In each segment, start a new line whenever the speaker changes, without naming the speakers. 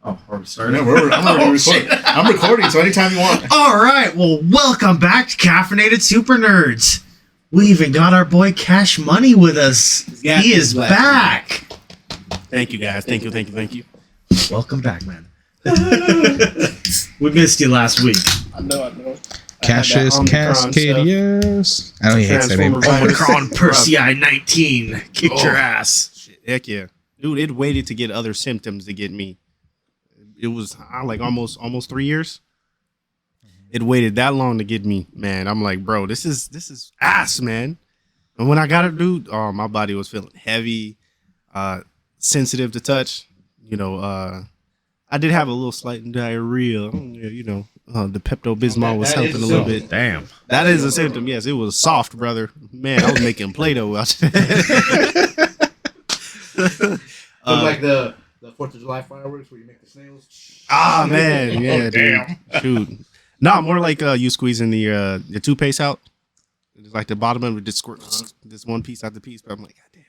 Oh, we're starting.
No, I'm recording, so anytime you want.
All right. Well, welcome back to Caffeinated Super Nerds. We even got our boy Cash Money with us. He is back.
Thank you, guys. Thank you.
Welcome back, man. We missed you last week.
I know.
Cassius Cascadius. I don't hate that name.
Omicron Persei 19 kicked your ass.
Shit, heck yeah. Dude, it waited to get other symptoms to get me. It was like almost 3 years. It waited that long to get me, man. I'm like, bro, this is ass, man. And when I got it, dude, oh, my body was feeling heavy, sensitive to touch. You know, I did have a little slight diarrhea. You know, the Pepto-Bismol was helping a little bit.
Damn.
That is a symptom. Yes, it was soft, brother. Man, I was making Play-Doh out there.
Like the 4th of July fireworks where you make the snails.
Ah, man. Yeah, dude. Shoot. No, more like you squeezing the toothpaste out. It's like the bottom of it just squirts this one piece out the piece. But I'm like, God damn.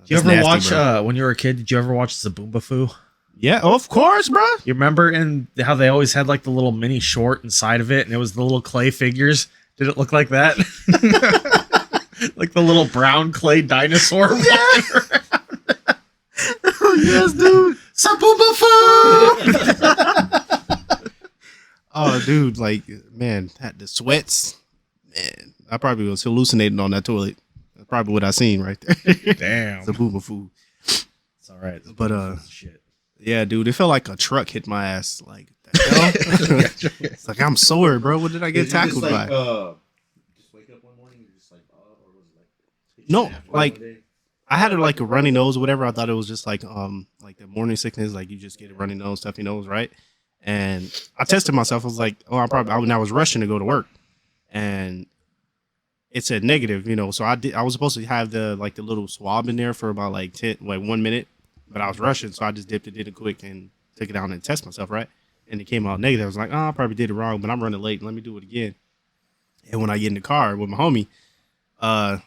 Did you ever watch, when you were a kid, did you ever watch Zaboomafoo?
Yeah, of course, bro.
You remember how they always had like the little mini short inside of it and it was the little clay figures? Did it look like that? Like the little brown clay dinosaur walking around.
Yes, dude.
Zaboomafoo!
Oh, dude, like, man, the sweats. Man, I probably was hallucinating on that toilet. That's probably what I seen right there.
Damn.
Zaboomafoo.
It's all right.
But,
shit.
yeah, dude, it felt like a truck hit my ass. Like, the hell? It's like, I'm sore, bro. What did I get tackled by?
Just wake up one morning and you're just like, oh, or was it like...
No, like, I had like a runny nose or whatever. I thought it was just like the morning sickness, like you just get a runny nose, stuffy nose, right? And I tested myself. I was like, oh, I was rushing to go to work, and it said negative, you know. So I was supposed to have the little swab in there for about 1 minute, but I was rushing, so I just dipped it in it quick and took it out and test myself, right? And it came out negative. I was like, oh, I probably did it wrong, but I'm running late. Let me do it again. And when I get in the car with my homie, I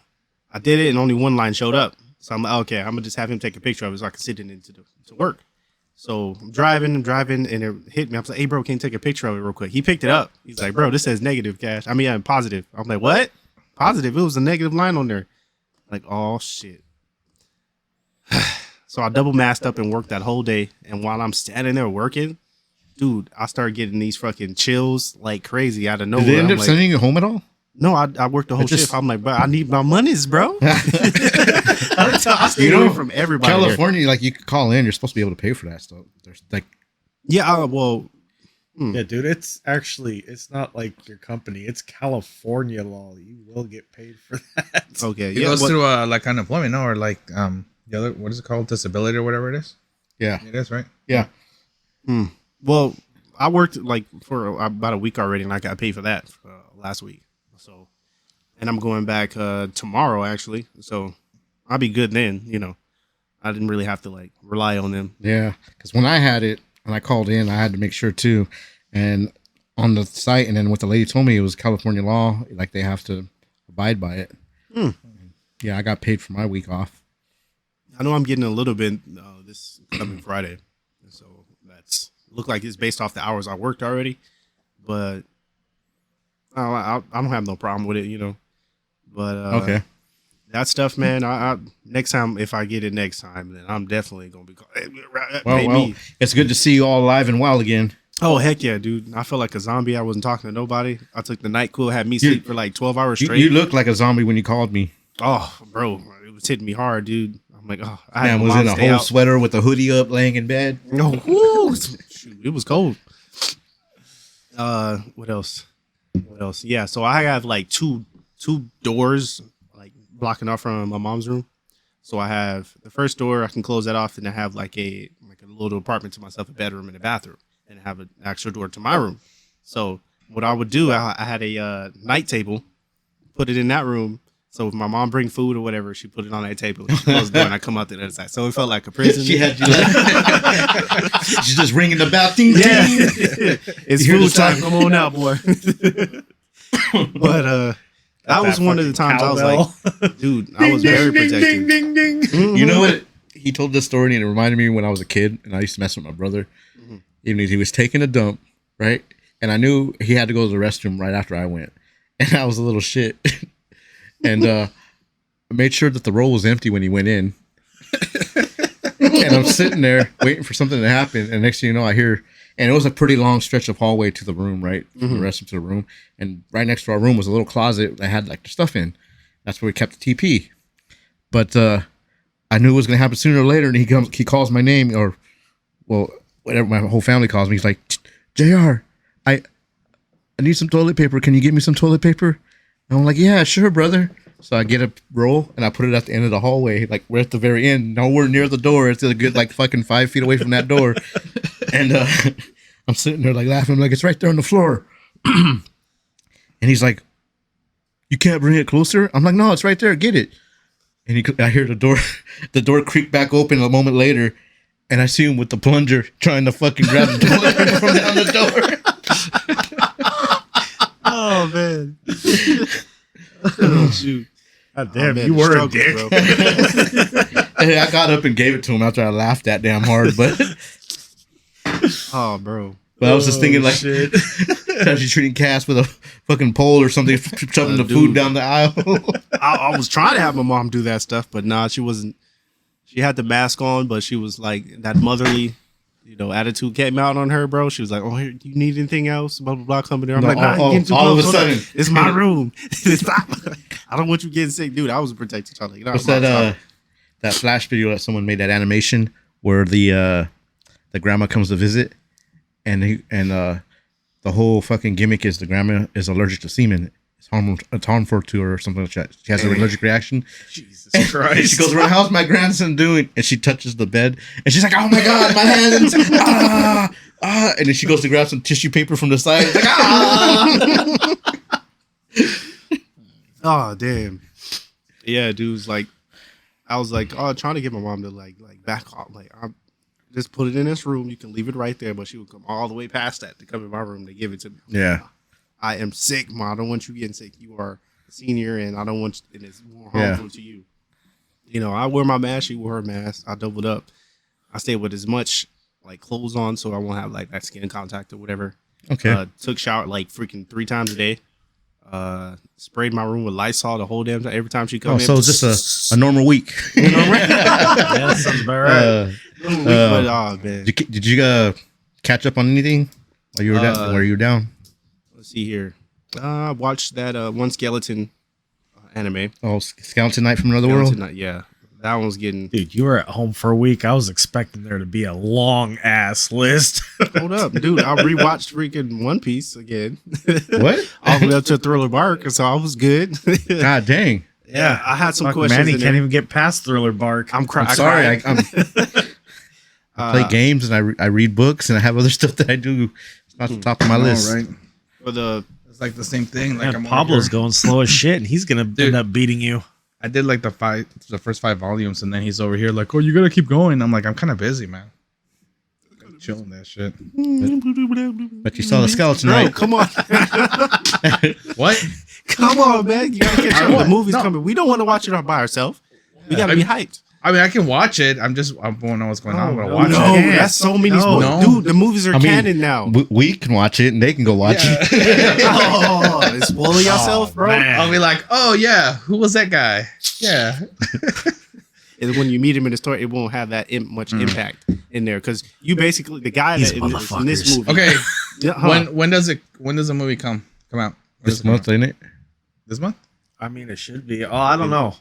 did it, and only one line showed up. So I'm like, okay, I'm gonna just have him take a picture of it so I can sit it into to work. So I'm driving, and it hit me. I was like, hey, bro, can you take a picture of it real quick? He picked it up. He's like, bro, this says negative, Cash. Positive. I'm like, what? Positive? It was a negative line on there. Like, oh, shit. So I double masked up and worked that whole day. And while I'm standing there working, dude, I started getting these fucking chills like crazy out of nowhere.
Did they end up sending you home at all?
No, I worked the whole shift. I'm like, bro, I need my monies, bro. I stayed away from everybody.
California, like you could call in. You're supposed to be able to pay for that stuff. There's like,
yeah, well,
yeah, dude. It's not like your company. It's California law. You will get paid for that.
Okay,
It goes through like unemployment, no, or like the other, what is it called, disability or whatever it is.
Yeah,
it is, right?
Yeah.
Well, I worked like for about a week already, and I got paid for that last week. So, and I'm going back tomorrow actually. So I'll be good then. You know, I didn't really have to like rely on them.
Yeah, because when I had it and I called in, I had to make sure too. And on the site, and then what the lady told me, it was California law. Like they have to abide by it. Yeah, I got paid for my week off.
I know I'm getting a little bit this coming Friday, so that's look like it's based off the hours I worked already, but. I don't have no problem with it, you know. But
okay,
that stuff, man. I next time, if I get it next time, then I'm definitely gonna be.
Well, it's good to see you all alive and well again.
Oh heck yeah, dude! I felt like a zombie. I wasn't talking to nobody. I took the NyQuil, had me sleep for like 12 hours straight.
You looked like a zombie when you called me.
Oh, bro, it was hitting me hard, dude. I'm like, oh, I
man was in a whole sweater with a hoodie up, laying in bed.
No, shoot, it was cold. What else? Yeah, so I have like two doors like blocking off from my mom's room. So I have the first door, I can close that off, and I have like a little apartment to myself, a bedroom and a bathroom, and I have an actual door to my room. So what I would do, I had a night table, put it in that room. So if my mom bring food or whatever, she put it on that table. She closed the door, and I come out the other side. So it felt like a prison.
She had you. She's just ringing the bell. Ding,
yeah,
ding.
it's food time. Come on out, boy. But that was one of the times I was like, dude, I was very protective.
Ding, ding, ding.
You know what? he told this story and it reminded me when I was a kid and I used to mess with my brother. Even if he was taking a dump, right? And I knew he had to go to the restroom right after I went. And I was a little shit. And I made sure that the roll was empty when he went in. And I'm sitting there waiting for something to happen. And next thing you know, I hear, and it was a pretty long stretch of hallway to the room, right? From the restroom to the room. And right next to our room was a little closet that had like the stuff in. That's where we kept the TP. But I knew it was going to happen sooner or later. And he calls my name, or, well, whatever my whole family calls me. He's like, JR, I need some toilet paper. Can you get me some toilet paper? And I'm like, yeah, sure, brother. So I get a roll and I put it at the end of the hallway, like we're at the very end, nowhere near the door. It's a good like fucking 5 feet away from that door. And I'm sitting there like laughing, I'm like, it's right there on the floor. And he's like, you can't bring it closer? I'm like, no, it's right there. Get it. And I hear the door creak back open a moment later. And I see him with the plunger trying to fucking grab the toilet paper from down the door.
Oh man. Oh shoot.
God damn,
man,
you were a
struggle,
dick.
bro.
And I got up and gave it to him after I laughed that damn hard. But
Oh, bro.
I was just thinking like,
shit.
she's treating Cass with a fucking pole or something, shoving the
Dude.
food down the aisle.
I was trying to have my mom do that stuff, but nah, she wasn't. She had the mask on, but she was like that motherly, attitude came out on her, bro. She was like, "Oh, here, you need anything else?" Blah blah blah. Coming there, I'm like, "Nah, you're getting too
all of
close.
a
Hold on.
sudden.
It's my room. I don't want you getting sick, dude. I was a protective child. Like,
What's that Flash video that someone made, that animation where the grandma comes to visit and the whole fucking gimmick is the grandma is allergic to semen. It's harmful to her or something like that. She has an allergic reaction.
Jesus
And
Christ.
she goes around, how's my grandson doing? And she touches the bed and she's like, oh my God, my hands. And then she goes to grab some tissue paper from the side. It's like,
Oh damn. Yeah, dude's like, I was like, trying to get my mom to like back off. Like, I'm just put it in this room. You can leave it right there, but she would come all the way past that to come in my room to give it to me.
Yeah.
I am sick, Mom. I don't want you getting sick. You are a senior, and I don't want you, and it's more harmful to you. I wear my mask. She wore her mask. I doubled up. I stayed with as much like clothes on, so I won't have like that skin contact or whatever.
Okay.
Took shower like freaking 3 times a day. Sprayed my room with Lysol the whole damn time. Every time she comes in.
So it's just a normal week.
Yeah, that sounds about right.
But oh man.
Did you catch up on anything while you were down? While you were down?
Let's see here. I watched that one skeleton anime.
Oh, Skeleton Knight from Another
Skeleton
World.
Knight, yeah, that one's getting.
Dude, you were at home for a week. I was expecting there to be a long ass list.
Hold up, dude! I rewatched freaking One Piece again.
What?
All the way up to Thriller Bark, so I was good.
God dang!
Yeah, I had some
Fuck,
questions.
Manny
in
can't
there.
even get past Thriller Bark.
I'm crying.
I'm sorry. I play games and I read books and I have other stuff that I do. It's not the top of my list.
Right?
For the
It's like the same thing. Like
Man,
I'm
Pablo's
over here.
going slow as shit, and he's gonna end up beating you.
I did like the first 5 volumes, and then he's over here like, "Oh, you gotta keep going." I'm like, I'm kind of busy, man. Chilling that shit.
But you saw the Skeleton
bro,
Knight.
come on,
What?
come on, man! You gotta catch up. The movie's coming. We don't want to watch it all by ourselves. We gotta be hyped.
I mean, I can watch it. I won't know what's going on. I'm gonna watch
No,
it.
that's so many.
No.
Dude, the movies are
I mean,
canon now.
We can watch it and they can go watch it.
Oh, spoil yourself, bro.
man.
I'll be like, oh yeah, who was that guy? Yeah.
And when you meet him in the story, it won't have that much impact in there because you basically the guy
These
that in this
motherfuckers.
movie.
Okay.
Yeah, huh.
When does the movie come out? When does
This
it come
month,
out?
ain't it?
This month?
I mean, it should be. Oh, I don't know.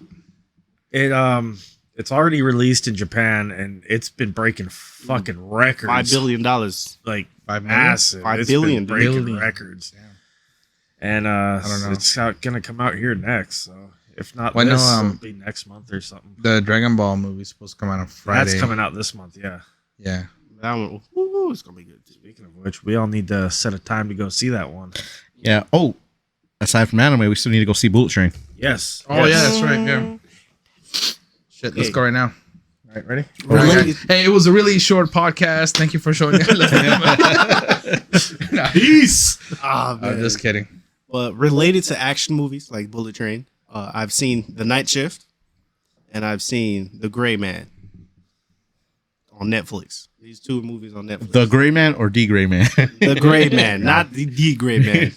It's already released in Japan, and it's been breaking fucking records.
$5 billion.
Like
5 million?
massive.
$5
It's
billion,
been breaking
dude.
records. And
don't know.
it's gonna come out here next. So if not
Well, I know,
this, it'll be next month or something.
The Dragon Ball movie is supposed to come out on Friday.
That's coming out this month. Yeah.
Yeah.
That one, ooh, it's gonna be good.
Speaking of which, we all need to set a time to go see that one.
Yeah. Oh, aside from anime, we still need to go see Bullet Train.
Yes.
Oh
yes.
yeah, that's right. Yeah. Shit, let's
Hey.
go right now. All right, ready?
Related-
Hey, it was a really short podcast. Thank you for showing up.
Peace.
Ah, man.
I'm just kidding.
But related to action movies like Bullet Train, I've seen The Night Shift, and I've seen The Gray Man. on Netflix. These 2 movies on Netflix.
The Gray Man or D Gray Man?
The Gray Man, not the Gray Man.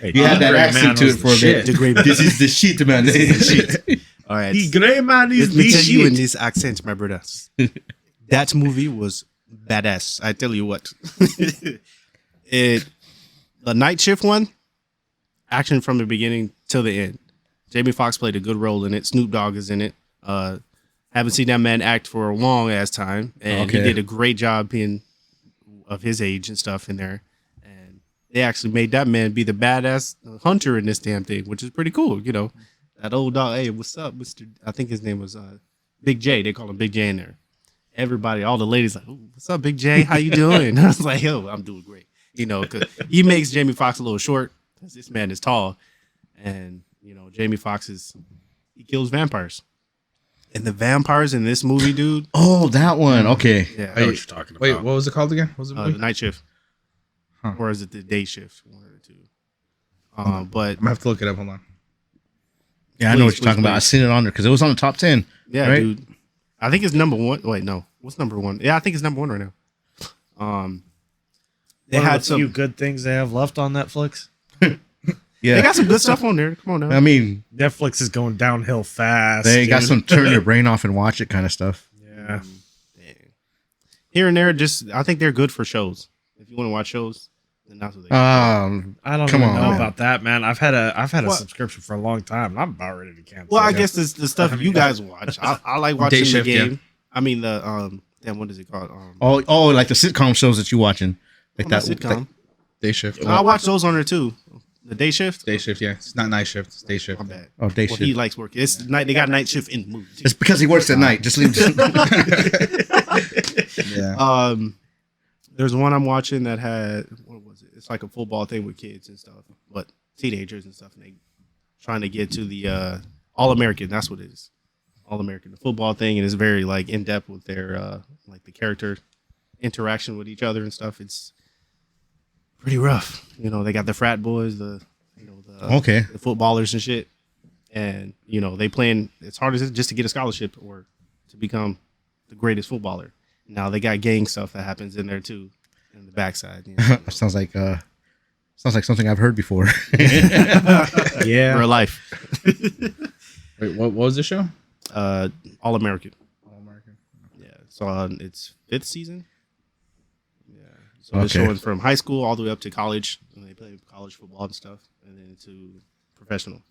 You had that accent to it for a bit.
The Gray Man.
This is the shit, man. This is the shit.
All right.
The gray man is
Let me
the
tell you in
shit.
this accent, my brother. That movie was badass. I tell you what. The night shift one, action from the beginning till the end. Jamie Foxx played a good role in it. Snoop Dogg is in it. Haven't seen that man act for a long ass time, and he did a great job being of his age and stuff in there. And they actually made that man be the badass hunter in this damn thing, which is pretty cool. You know, that old dog. Hey, what's up, Mister? I think his name was Big J. They call him Big J in there. Everybody, all the ladies, like, "Ooh, what's up, Big J? How you doing?" I was like, "Yo, I'm doing great." You know, because he makes Jamie Foxx a little short because this man is tall, and you know, Jamie Foxx he kills vampires. And the vampires in this movie, dude.
Oh, that one. Okay.
Yeah.
I know what you're talking about.
Wait, what was it called again? What was it?
The night shift.
Huh.
Or is it the day shift? One or the two. But
I'm gonna have to look it up. Hold on.
Yeah, I know what
Please,
you're talking about. I
please.
seen it on there because it was on the top 10.
yeah,
right?
dude. I think it's number 1. Wait, no. What's number 1? Yeah, I think it's number 1 right now. They
One of
had
the few
some.
good things they have left on Netflix.
Yeah.
They got some good stuff on there. Come on now.
I mean,
Netflix is going downhill fast.
they got
dude.
some turn your brain off and watch it kind of stuff.
Yeah.
Dang. Here and there, just I think they're good for shows. If you want to watch shows, then that's what they.
I don't
Come
even
on,
know
man.
about that, man. I've had a
Well-
subscription for a long time, and I'm about ready to cancel.
Well, I
it.
guess the stuff you guys watch. I like watching
Shift,
the
yeah.
game. I mean the damn, what is it called?
Oh, like the sitcom shows that you're watching. Like
Not
that.
sitcom.
Day shift.
I watch those on there too. The day shift.
Day shift. Yeah, it's not night shift. It's day shift.
My bad.
Oh, day
Well,
shift.
he likes work. It's night. They got night shift in the movie. too.
It's because he works at night. Just leave.
Yeah.
There's one I'm watching that had what was it? It's like a football thing with kids and stuff, but teenagers and stuff, and they trying to get to the All American. That's what it is. All American, the football thing, and it's very like in depth with their like the character interaction with each other and stuff. It's pretty rough. You know, they got the frat boys, the
Okay.
the footballers and shit, and you know they playing. It's hard as just to get a scholarship or to become the greatest footballer. Now they got gang stuff that happens in there too, in the backside. You know?
sounds like something I've heard before.
yeah.
Real life.
Wait, what was the show?
All American.
All American.
Yeah, so its 5th season. Yeah, so it's
Okay.
showing from high school all the way up to college, and they play college football and stuff, and then to professional.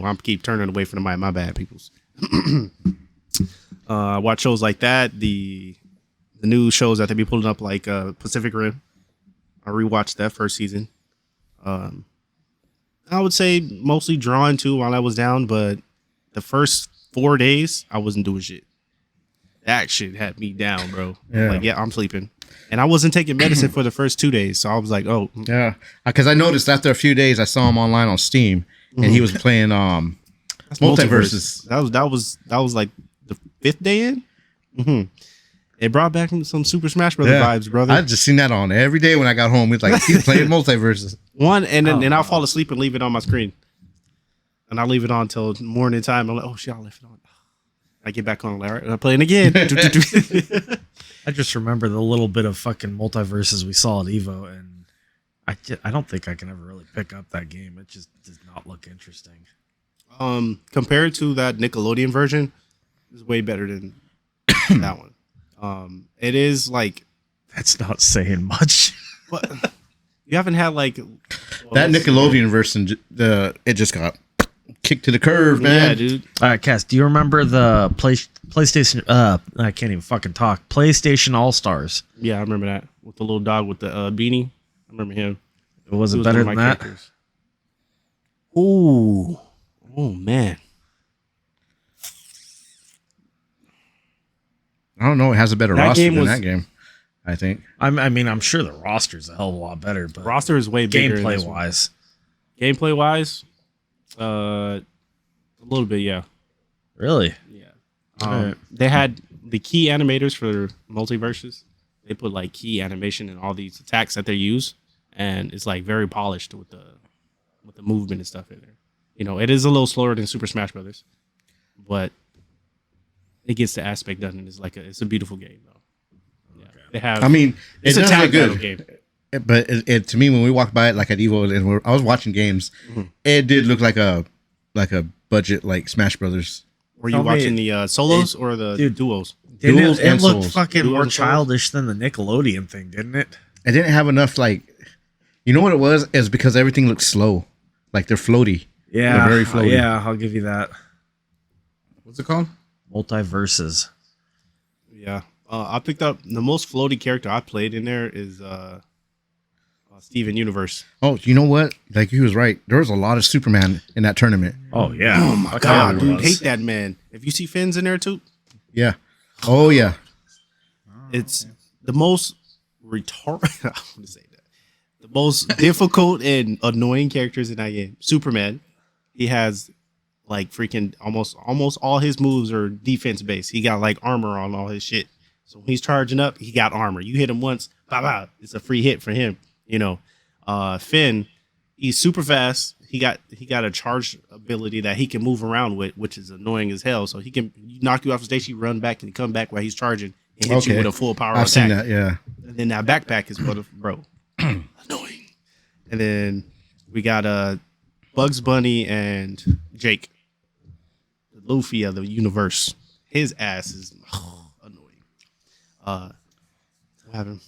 I'm keep turning away from the mic. My bad, peoples. I watch shows like that. The new shows that they be pulling up, like Pacific Rim. I rewatched that first season. I would say mostly drawn to while I was down, but the first 4 days I wasn't doing shit. That shit had me down, bro.
Yeah.
Like, yeah, I'm sleeping, and I wasn't taking medicine for the first 2 days, so I was like, oh,
Yeah, because I noticed after a few days, I saw him online on Steam, and he was playing
that's
Multiverses.
That was like the 5th day in. Mm-hmm. It brought back some Super Smash Brothers vibes, brother.
I just seen that on every day when I got home. It's like he's playing Multiverses.
One, and then I'll fall asleep and leave it on my screen, and I'll leave it on till morning time. I'm like, oh shit, I left it on. I get back on, like, all right, I'm playing again.
I just remember the little bit of fucking multiverses we saw at Evo, and I don't think I can ever really pick up that game. It just does not look interesting.
Compared to that Nickelodeon version, is way better than that one. It is like
That's not saying much.
what you haven't had like
That Nickelodeon version, it just got kicked to the curve, man.
Yeah, dude.
All right, Cass, do you remember the PlayStation? I can't even fucking talk. PlayStation All Stars.
Yeah, I remember that with the little dog with the beanie. I remember him.
Was
He
it
was
better
one of
than
my
that?
characters. Ooh, oh man.
I don't know. It has a better
That
roster
game
than
was-
that game, I think.
I mean, I'm sure the roster's a hell of a lot better, but
Roster is way bigger. in this
gameplay
one.
wise,
Gameplay wise, a little bit, yeah.
really.
Yeah.
Alright.
They had the key animators for multiverses. They put like key animation in all these attacks that they use, and it's like very polished with the movement and stuff in there. You know, it is a little slower than Super Smash Brothers, but it gets the aspect done, and it's a beautiful game though. Yeah, they have.
I mean,
it's
it
a
does
tag
look good.
battle game.
But to me, when we walked by it, like at Evo, and I was watching games, it did look like a budget like Smash Brothers.
Were you
Tell me-
watching the solos or the
Dude.
duos?
It
Duels and
looked
Souls.
fucking
Duels
more
and Souls?
childish than the Nickelodeon thing, didn't it?
It didn't have enough like, you know what it was? Is because everything looked slow, like they're floaty.
Yeah,
They're very floaty.
yeah, I'll give you that.
What's it called?
Multiverses.
Yeah, I picked up the most floaty character I played in there is Steven Universe.
Oh, you know what? Like he was right. There was a lot of Superman in that tournament.
Oh yeah.
Oh my
Fuck
god,
yeah,
dude,
it was.
hate that man. If you see Finn's in there too,
Yeah. Oh yeah.
it's the most retarded. I want to say that the most difficult and annoying characters in that game. Superman, he has like freaking almost all his moves are defense based. He got like armor on all his shit. So when he's charging up, he got armor. You hit him once, blah blah. It's a free hit for him. You know, Finn, he's super fast. He got a charge ability that he can move around with, which is annoying as hell. So he can knock you off the stage, you run back and he come back while he's charging and hit you with a full power
I've
attack.
seen that. Yeah.
And then that backpack is bro, annoying. And then we got Bugs Bunny and Jake, the Luffy of the universe. His ass is annoying. What happened?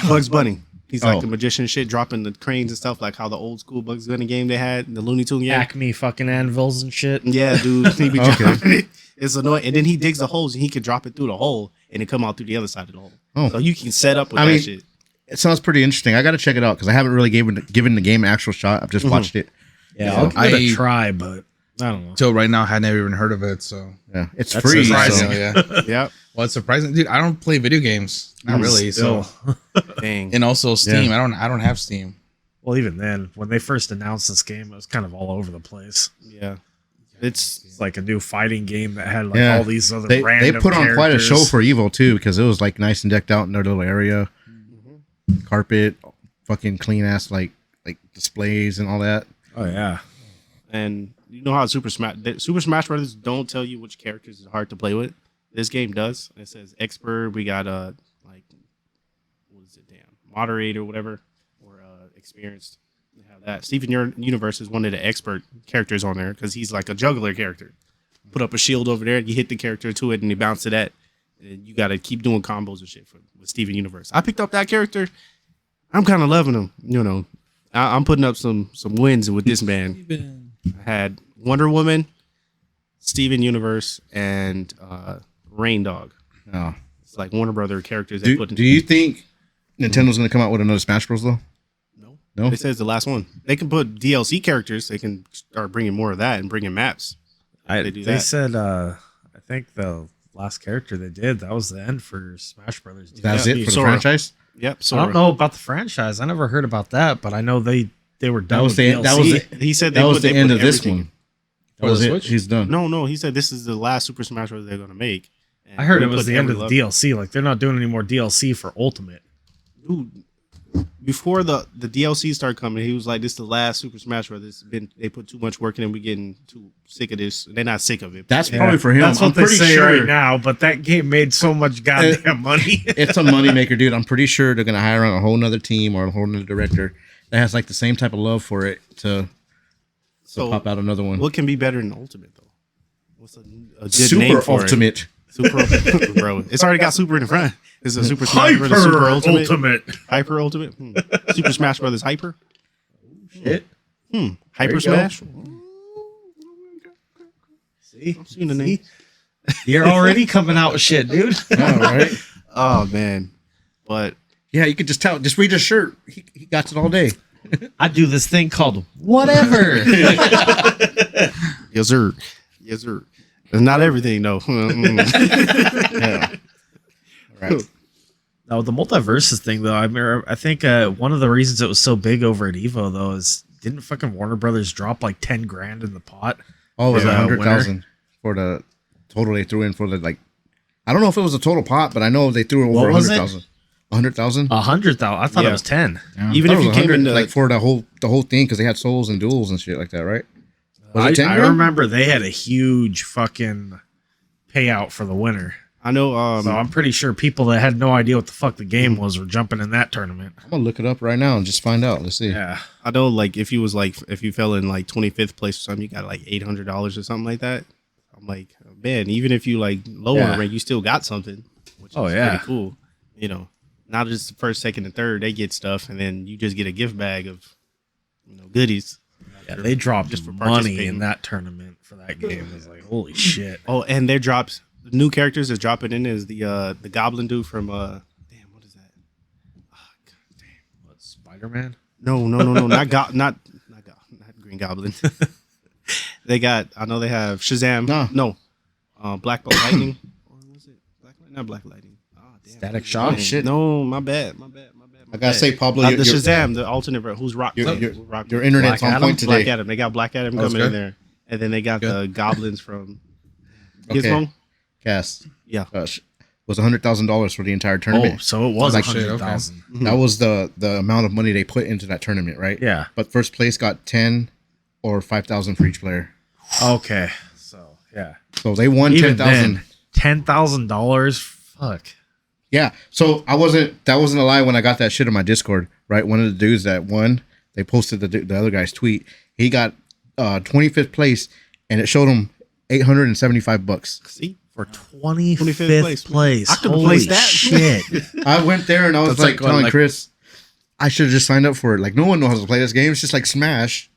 Bugs Bunny. He's like the magician shit, dropping the cranes and stuff, like how the old school Bugs Bunny game they had, the Looney Tune game.
Acme fucking anvils and shit.
Yeah, dude. He be dropping it. It's annoying. And then he digs the holes and he can drop it through the hole and it come out through the other side of the hole.
Oh.
So you can set up with that
mean,
shit.
It sounds pretty interesting. I got to check it out because I haven't really given the game an actual shot. I've just watched it.
Yeah, I'll give it a try, but I don't know.
Till right now, I had never even heard of it. So
Yeah, it's
That's
free.
surprising.
So.
yeah.
Yep.
Well, it's surprising, dude. I don't play video games. Not really.
Still.
So
Dang.
and also Steam. I don't have Steam.
Well, even then, when they first announced this game, it was kind of all over the place.
Yeah.
It's like a new fighting game that had like
Yeah.
all these other
They
random
put on quite a show
characters.
for Evo too because it was like nice and decked out in their little area, carpet, fucking clean ass like displays and all that.
Oh yeah,
And you know how Super Smash Brothers don't tell you which characters is hard to play with. This game does. It says expert. We got like what is it? Damn, moderator, whatever, or experienced. We have that. Steven Universe is one of the expert characters on there because he's like a juggler character. Put up a shield over there, and you hit the character to it, and he bounce to that. And you got to keep doing combos and shit with Steven Universe. I picked up that character. I'm kind of loving him. You know, I'm putting up some wins with this man. I had Wonder Woman, Steven Universe, and Rain Dog.
Oh.
It's like Warner Brother characters. They put in.
Do you think Nintendo's going to come out with another Smash Bros though? No.
It says the last one. They can put DLC characters. They can start bringing more of that and bringing maps. They do
they
that.
said I think the last character they did that was the end for Smash Brothers.
That's
Yeah,
it for the
Sora.
franchise.
Yep.
I
Sora.
don't know about the franchise. I never heard about that, but I know they were done.
That was
with
the
DLC.
that was the,
He said they
that was
put-
the
they
end
put
of this
everything-
one. That
For
was
the
it.
Switch?
He's done.
No. He said this is the last Super Smash Bros. They're gonna make. And
I heard it
we
was
put
the end of
every
the
level-
DLC. Like they're not doing any more DLC for Ultimate.
Dude, before the DLC started coming, he was like, "This is the last Super Smash Bros. They put too much work in, and we're getting too sick of this." They're not sick of it.
That's probably for him.
That's what
I'm
they
pretty
say
sure
right now. But that game made so much goddamn money.
it's a moneymaker, dude. I'm pretty sure they're gonna hire on a whole nother team or a whole nother director that has like the same type of love for it to
So
pop out another one.
what can be better than Ultimate though? What's a good
Super
name for
Ultimate.
it? Super, bro. It's already got Super in the front. It's a Super Smash Brothers Super Ultimate. Hyper Ultimate. Super Smash Brothers Hyper.
Shit.
Hyper
you go.
Smash.
See,
I'm seeing the name.
you're already coming out with shit, dude.
All right.
Oh man, but
Yeah, you could just tell. Just read his shirt. He got it all day.
I do this thing called whatever.
yes sir, yes sir. It's not everything though.
Yeah. All right.
No, the multiverses thing though. I think one of the reasons it was so big over at Evo though is didn't fucking Warner Brothers drop like 10 grand in the pot?
Oh, it was
For the
100,000 for the total they threw in for the like. I don't know if it was a total pot, but I know they threw over
What was it?
100,000. 100,000.
100,000. I thought
Yeah.
it was 10.
Even if you came in
like for the whole thing because they had souls and duels and shit like that, right? Was
I
it 10
I
grand?
remember they had a huge fucking payout for the winner.
I know.
So I'm pretty sure people that had no idea what the fuck the game was were jumping in that tournament.
I'm gonna look it up right now and just find out. Let's see.
Yeah.
I know, like, if you fell in like 25th place or something, you got like $800 or something like that. I'm like, man, even if you like lower
Yeah.
the rank, you still got something, which is pretty cool. You know, not just the first, second, and third, they get stuff, and then you just get a gift bag of, goodies.
Yeah, they dropped
just for
money
participating.
in that tournament for that game. It was like, holy shit.
Oh, and their drops, new characters that's dropping in is the Goblin dude from what is that? Oh, God damn.
What, Spider-Man?
No, not Green Goblin. I know they have Shazam. No, Black Lightning. Or was it not Black Lightning? Oh, damn.
Static Shock?
Oh, shit. No, my bad.
I gotta say, Pablo,
the Shazam, the alternate, who's Rock?
your
Rock
internet's
Black
on point
Adam?
today.
Black Adam. They got Black Adam
That's
coming in
good.
there, and then they got the goblins from
Okay.
Gizmo.
Cass,
Yeah.
was $100,000 for the entire
Oh,
tournament.
so it was
Like,
100,000.
That was the amount of money they put into that tournament, right?
Yeah.
But first place got 10 or 5,000 for each player.
Okay. So, yeah.
So they won
Even
10,000.
then, $10,000? Fuck.
Yeah. So that wasn't a lie when I got that shit in my Discord, right? One of the dudes that won, they posted the other guy's tweet. He got 25th place, and it showed him $875.
See,
For 25th
25th
place.
I could've
Holy
placed that.
shit.
I went there and I was
That's
like
like going,
telling
like-
Chris, I should have just signed up for it. Like, no one knows how to play this game. It's just like Smash.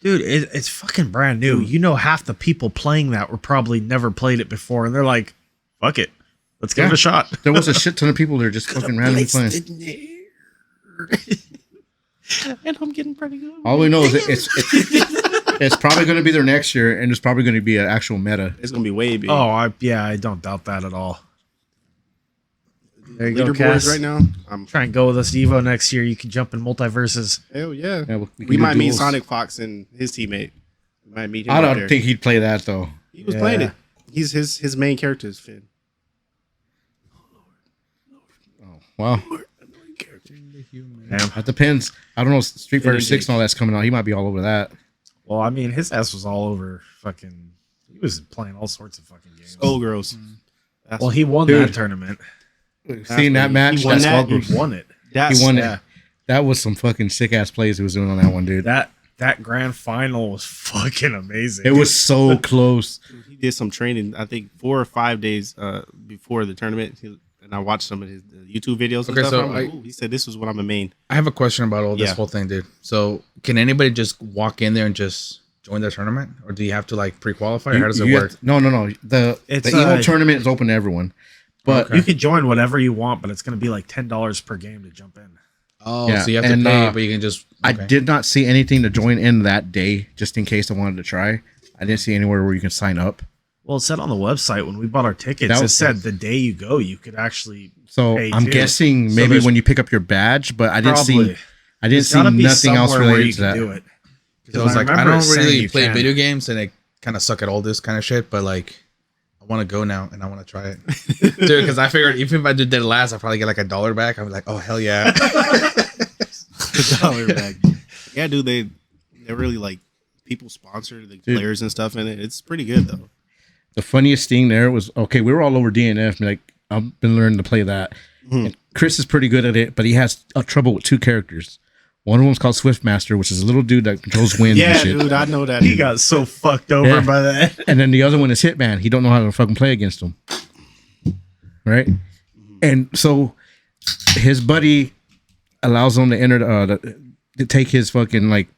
Dude, it's fucking brand new. You know, half the people playing that were probably never played it before, and they're like, fuck it. Let's give it a shot.
There was a shit ton of people there just fucking randomly playing.
and I'm getting pretty good.
All we know is it's probably going to be there next year, and it's probably going to be an actual meta.
It's gonna be way big.
Oh, I don't doubt that at all. There you go,
leaderboards
Cass.
right now. I'm
Try and go with us to Evo next year. You can jump in multiverses.
hell yeah.
Yeah,
We
can
might
do
meet
duels.
Sonic Fox and his teammate. We might meet him.
I
out
don't
there.
think he'd play that though.
He was
Yeah.
playing it. He's his main character is Finn.
Wow,
Damn.
that depends. I don't know. Street Fighter
It
6 and all that's coming out. He might be all over that.
Well, I mean, his ass was all over fucking. He was playing all sorts of fucking games.
Skullgirls. That's-
Well, he won
Dude.
that tournament.
Seeing that
he
match,
won
that's
that.
all
He
groups.
won it.
that's
He won
yeah.
it. That was some fucking sick ass plays he was doing on that one, dude.
That grand final was fucking amazing.
It was so close.
He did some training. I think 4 or 5 days before the tournament, and I watched some of his YouTube videos. And
Okay,
stuff.
so
I'm like, ooh, he said this was what I'm a main.
I have a question about all this
Yeah.
whole thing, dude. So, can anybody just walk in there and just join the tournament, or do you have to like pre-qualify? Or how does it
You
work?
have to- no. The
It's,
Evo tournament is open to everyone. But
You can join whatever you want, but it's going to be like $10 per game to jump in.
Oh,
Yeah,
so you have to
and,
pay, but you can just.
I
okay.
did not see anything to join in that day, just in case I wanted to try. I didn't see anywhere where you can sign up.
Well, it said on the website when we bought our tickets,
That
it
was-
said the day you go, you could actually
So
pay
I'm
too.
guessing
So
maybe
there's
when you pick up your badge, but I didn't
probably.
see. I didn't
There's
see
gotta be
nothing else
somewhere where
related
you
to
can
that.
do it.
So I was like, I
remember it
don't
saying
really
you
play
can.
video games, and I kind of suck at all this kind of shit. But like, I want to go now, and I want to try it, dude. Because I figured even if I did that last, I'd probably get like $1 back. I'm like, oh hell yeah.
$1 back. Yeah, dude, they're really like people sponsor the players and stuff in it. It's pretty good though.
The funniest thing there was okay. We were all over DNF. Like I've been learning to play that. And Chris is pretty good at it, but he has trouble with 2 characters. One of them's called Swiftmaster, which is a little dude that controls wind and
Yeah,
shit.
dude, I know that.
He got so fucked over
Yeah.
by that.
And then the other one is Hitman. He don't know how to fucking play against him. Right? And so his buddy allows him to enter to take his fucking like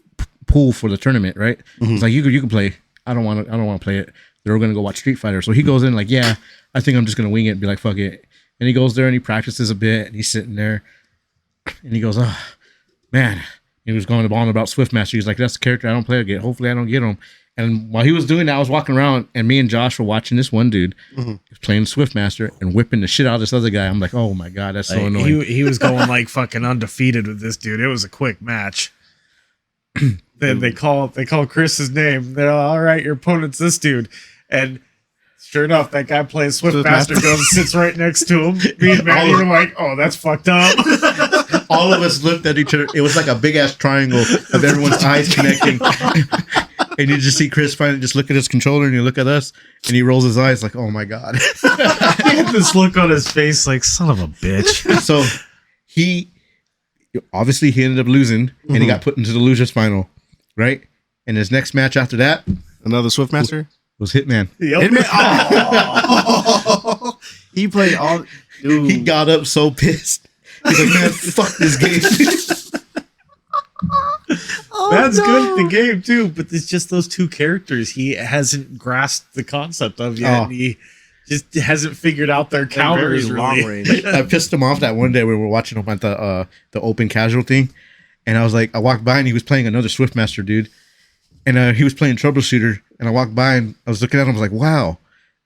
pool for the tournament, right? He's like, you can play. I don't want to play it. They're gonna go watch Street Fighter. So he goes in like, yeah, I think I'm just gonna wing it and be like, fuck it. And he goes there and he practices a bit and he's sitting there and he goes, oh man. He was going on about Swiftmaster. He's like, that's the character I don't play again. Hopefully I don't get him. And while he was doing that, I was walking around and me and Josh were watching this one dude playing Swiftmaster and whipping the shit out of this other guy. I'm like, oh my God, that's so annoying.
He was going like fucking undefeated with this dude. It was a quick match. Then they call Chris's name. They're all right, your opponent's this dude. And sure enough, that guy playing Swiftmaster goes and sits right next to him. Me and Maddie were like, oh, that's fucked up.
All of us looked at each other. It was like a big ass triangle of everyone's eyes connecting. And you just see Chris finally just look at his controller, and you look at us, and he rolls his eyes like, "Oh my god!"
He had this look on his face, like son of a bitch.
So he ended up losing, and he got put into the losers final, right? And his next match after that
Another Swiftmaster.
was Hitman.
Yep.
Oh. He played all. Dude.
He got up so pissed. He's like, "Man, fuck this game."
That's good at the game too, but it's just those two characters he hasn't grasped the concept of yet.
Oh.
And he just hasn't figured out their
They're
counters
very long
really.
range.
I pissed him off that one day when we were watching him at the open casual thing, and I was like, I walked by and he was playing another Swiftmaster dude, and he was playing Troubleshooter, and I walked by and I was looking at him, I was like, wow,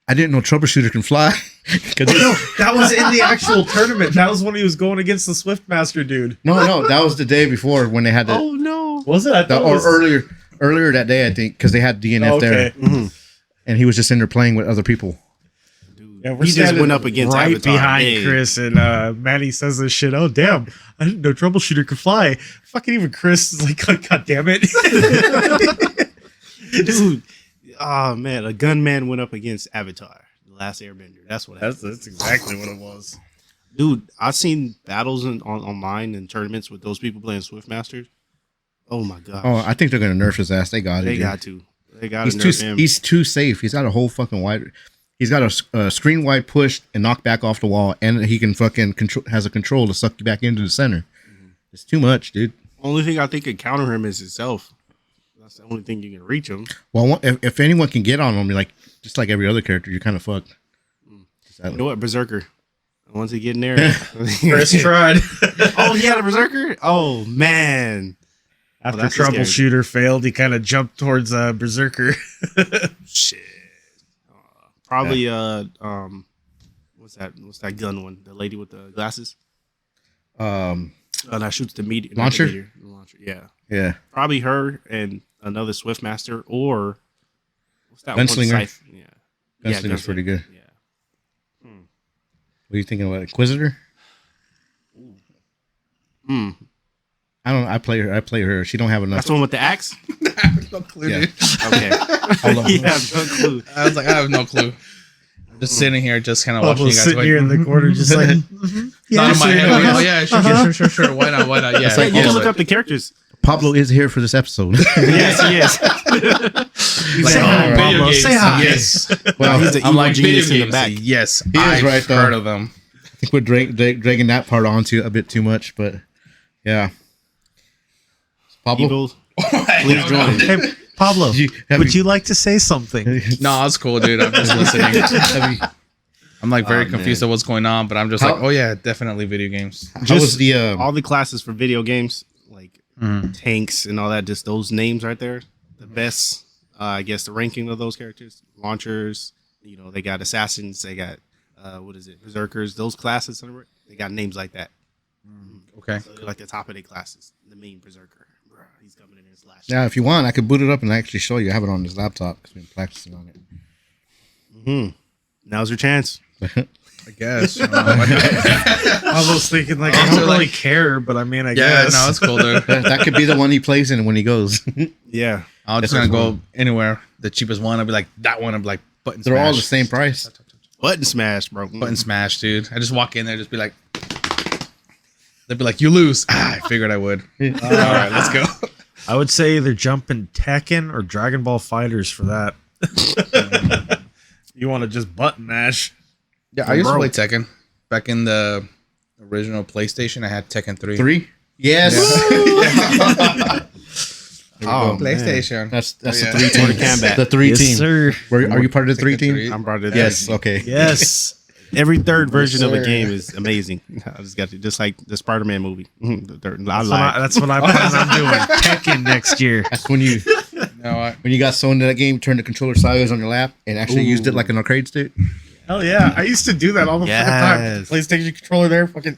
I didn't know Troubleshooter can fly.
No, that was in the actual tournament. That was when he was going against the Swiftmaster dude.
No, that was the day before when they had the,
Oh no!
Was it? I thought it
or
was
earlier that day, I think, because they had DNF there, and he was just in there playing with other people.
Yeah, we're
He just
standing
went up against
right
Avatar.
behind
Hey.
Chris, and Manny says this shit. Oh damn! I didn't know Troubleshooter could fly. Fucking even Chris is like, God damn it!
Dude, oh man, a gunman went up against Avatar, the Last Airbender. That's what happened.
That's exactly what it was.
Dude, I've seen battles online and tournaments with those people playing Swiftmasters. Oh my gosh.
Oh, I think they're gonna nerf his ass. They got it.
They
dude.
got to. They got
He's
to
too.
nerf him.
He's too safe. He's got a whole fucking wide. He's got a screen wide push and knock back off the wall, and he can fucking has a control to suck you back into the center. It's too much, dude.
Only thing I think could counter him is himself. That's the only thing you can reach him.
Well, if anyone can get on him, like just like every other character, you're kind of fucked.
You know what, Berserker? Once he get in there,
Chris tried.
oh, he had a Berserker. Oh man!
After
that's scary.
Troubleshooter failed, he kind of jumped towards Berserker.
Shit. Probably what's that gun one? The lady with the glasses. That shoots the meteor
Launcher?
The launcher. Yeah.
Yeah,
Probably her and another Swiftmaster, or what's that
Gunslinger.
one? Yeah.
Gunslinger's pretty good.
Yeah.
What are you thinking about Inquisitor?
Hmm.
I don't. I play her. She don't have enough.
That's the one with the axe.
I have no clue,
Yeah.
dude.
Okay.
Hold on.
You have no clue.
I was like, I have no clue. I'm just sitting here, just kind of watching you
Pablo's
guys.
sitting here in the corner, just like,
Not in my head. Oh yeah, sure. Why not? Yeah.
It's
Yeah,
like,
you
oh,
can look up the characters.
Pablo is here for this episode.
Yes, he is.
Like,
Say hi,
video
Pablo.
games,
Say hi.
Yes.
Well,
he's the
I'm
evil
like
genius
video
in the
games.
back.
Yes,
He is
I've
right, though.
heard of them.
I think we're dragging that part onto a bit too much, but yeah. Pablo,
Evil. Please join.
hey, Pablo,
Have
would you like to say something?
No, it's cool, dude. I'm just listening.
have you-
I'm like very
Oh,
confused
man.
at what's going on, but I'm just
How-
like, oh yeah, definitely video games.
how was the
all the classes for video games, like tanks and all that, just those names right there. The best, I guess, the ranking of those characters, launchers. You know, they got assassins. They got berserkers. Those classes, they got names like that.
Okay.
So they're like the top of their classes. The main berserker, bruh, he's coming in and slashing.
Yeah, if you want, I could boot it up and actually show you. I have it on this laptop because we've been practicing on it.
Now's your chance.
I guess.
I was thinking, like, I
Also,
don't really
like-
care, but I mean, I
Yeah,
guess.
no, it's cool, dude.
That could be the one he plays in when he goes.
Yeah.
I'm just gonna go anywhere. The cheapest one, I'll be like that one. I'll be like button.
They're
smash.
all the same price.
Button smash, bro.
Button smash, dude. I just walk in there, just be like, they'd be like, you lose. I figured I would. All right, let's go.
I would say either jumping Tekken or Dragon Ball Fighters for that. You want to just button mash?
Yeah, I used to
Bro.
play Tekken back in the original PlayStation. I had Tekken 3.
3? Yes.
Oh,
PlayStation.
That's
Oh,
the
yeah.
3 team.
Combat.
The 3
Yes,
team.
sir.
Are you part of the 3 team?
three.
I'm brought it.
Yes. Okay.
Yes.
Every third version of a
sir.
game is amazing. I just got to, just like the Spider-Man movie. I
That's what I plan on doing. Tekken next year.
That's when you
No,
when you got so into that game, turned the controller sideways on your lap and actually used it like an arcade stick.
Hell yeah. I used to do that all the fucking time.
Yes.
PlayStation controller there. Fucking.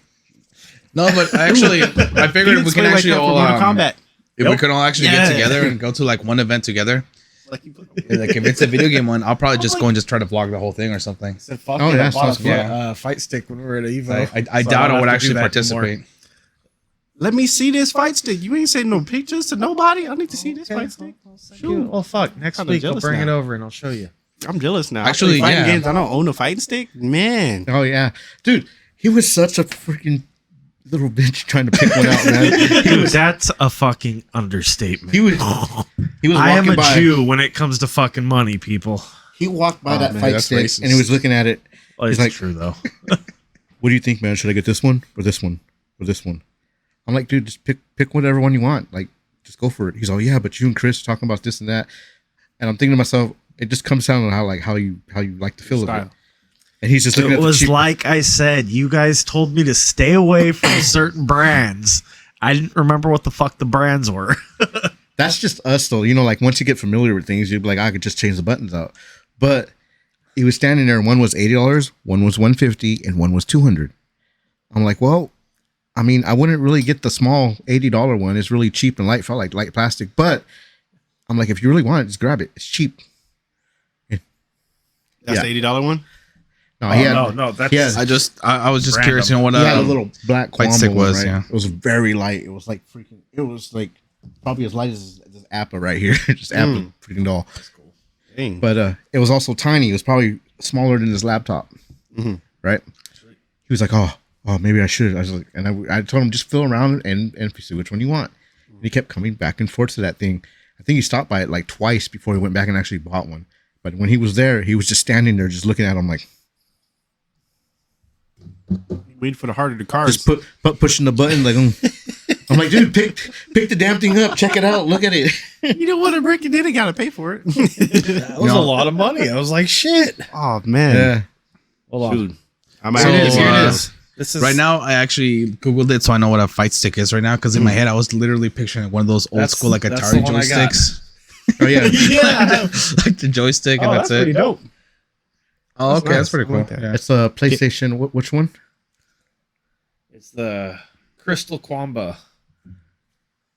no, but actually, I figured we can actually all
Mortal Kombat.
if we could all actually
Yeah.
get together and go to like one event together. Like if it's a video game one, I'll probably just go and just try to vlog the whole thing or something.
Said, fuck
Oh,
it,
yeah,
I bought
sounds
a
good.
fight stick when we were at Evo.
I
So
doubt
don't
I would
have to
actually
do that anymore.
participate.
Let me see this fight stick. You ain't sending no pictures to nobody. I need to see this fight stick. Shoot.
Well, fuck. Next
Kinda
week I'll
jealous
bring it
now.
over and I'll show you.
I'm jealous now.
Actually,
I play fighting
yeah.
games. I don't own a fighting stick. Man,
Oh yeah, dude, he was such a freaking little bitch trying to pick one out, man.
Dude, that's a fucking understatement.
He was
I am
walking
a
by.
Jew when it comes to fucking money, people.
He walked by that
man,
fight
that's
stick
racist.
and he was looking at it.
Well,
He's
it's
like,
true though.
"What do you think, man? Should I get this one or this one or this one?" I'm like, "Dude, just pick whatever one you want. Like, just go for it." He's all, "Yeah, but you and Chris are talking about this and that," and I'm thinking to myself, it just comes down to how you like the feel of it.
Style.
And he's just looking
It
at the
was
cheap.
like I said, you guys told me to stay away from certain brands. I didn't remember what the fuck the brands were.
That's just us, though. You know, like once you get familiar with things, you'd be like, I could just change the buttons out. But he was standing there, and one was $80, one was $150, and one was $200. I'm like, well, I mean, I wouldn't really get the small $80 one. It's really cheap and light, felt like light plastic. But I'm like, if you really want it, just grab it. It's cheap.
That's
Yeah.
the $80 one.
No, he had,
no, that's
he had,
I was just
Random.
curious, you know what
he had a
um,
little black
White
Quambo
stick
one,
was,
right?
yeah.
It was very light. It was like freaking. It was like probably as light as this Appa right here. Just Appa, freaking doll.
Dang.
But it was also tiny. It was probably smaller than his laptop, right? He was like, "Oh, maybe I should." I was like, and I told him just feel around and see which one you want. And he kept coming back and forth to that thing. I think he stopped by it like twice before he went back and actually bought one. But when he was there, he was just standing there, just looking at him like,
Wait for the heart of the cards.
just pushing the button like. I'm like, dude, pick the damn thing up, check it out, look at it.
You don't want to break it in. I gotta pay for it.
that was a lot of money. I was like, shit.
Oh man.
Yeah.
Hold on.
Dude. I'm
So,
out.
Here it is.
This is
right now, I actually Googled it so I know what a fight stick is right now. Because in my head, I was literally picturing one of those old
That's-
school like
that's
Atari
the one I got.
joysticks,
Oh yeah.
Yeah.
like the joystick, and that's
pretty
it.
dope.
Oh,
That's
okay, that's
nice.
pretty
I
cool.
like that.
Yeah.
It's a PlayStation. Which one?
It's the Crystal Quamba.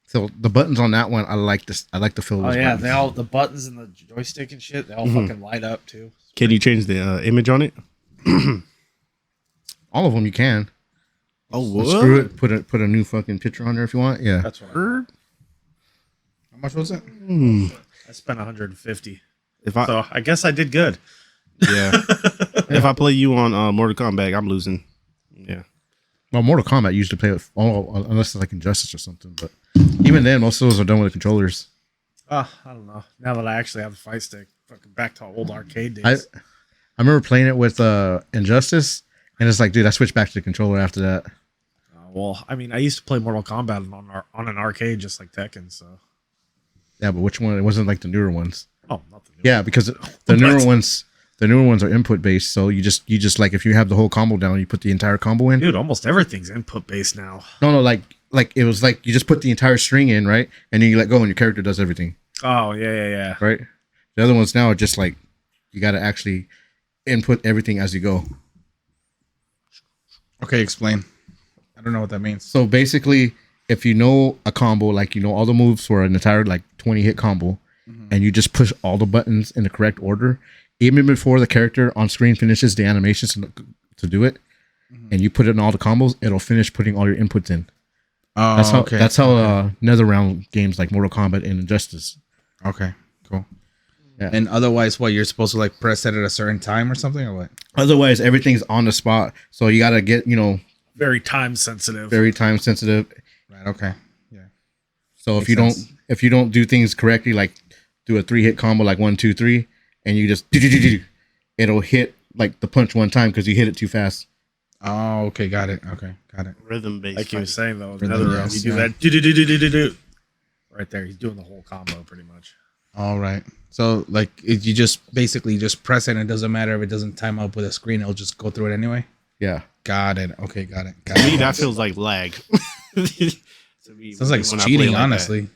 So the buttons on that one, I like this. I like the feel of
Oh
those
yeah,
buttons.
they all the buttons and the joystick and shit. They all fucking light up too.
Can you change the image on it?
All of them you can.
Oh,
So screw it. Put a new fucking picture on there if you want. Yeah.
That's what
Word?
How much was it?
I spent 150.
If I
So I guess I did good.
yeah, if I play you on Mortal Kombat, I'm losing. Yeah.
Well, Mortal Kombat usually play with all unless it's like Injustice or something. But even then, most of those are done with the controllers.
I don't know. Now that I actually have the fight stick, fucking back to old arcade
I
days.
remember playing it with Injustice, and it's like, dude, I switched back to the controller after that.
Well, I mean, I used to play Mortal Kombat on an arcade just like Tekken. So
Yeah, but which one? It wasn't like the newer ones.
oh, not the new
Yeah, because the newer ones. The newer ones are input based, so you just like if you have the whole combo down, you put the entire combo in.
Dude, almost everything's input based now.
No, like it was like you just put the entire string in, right? And then you let go and your character does everything,
Oh yeah.
right? The other ones now are just like you got to actually input everything as you go.
Okay, explain. I don't know what that means.
So basically, if you know a combo, like you know all the moves for an entire like 20 hit combo, and you just push all the buttons in the correct order, even before the character on screen finishes the animations to do it, and you put it in all the combos, it'll finish putting all your inputs in.
Oh,
That's how
okay.
that's how Nether Realm games like Mortal Kombat and Injustice.
Okay, cool.
Yeah.
And otherwise, what you're supposed to like press it at a certain time or something, or what?
Otherwise, everything's on the spot, so you got to get
Very time sensitive.
very time sensitive.
Right. Okay. Yeah.
So
Makes
if you
sense.
don't do things correctly, like do a 3-hit combo like 1, 2, 3, and you just it'll hit like the punch one time because you hit it too fast.
Oh, okay. Got it. Okay, got it.
Rhythm based.
Like you were saying though,
Rhythm,
another round,
yes,
you do
yeah.
that do right there. He's doing the whole combo pretty much.
All right. So like, if you just basically just press it, and it doesn't matter if it doesn't time up with a screen; it'll just go through it anyway.
Yeah.
Got it. Okay, got it. Got
To me,
it.
that feels like lag. To me,
Sounds like it's
when I play
cheating,
like that.
honestly.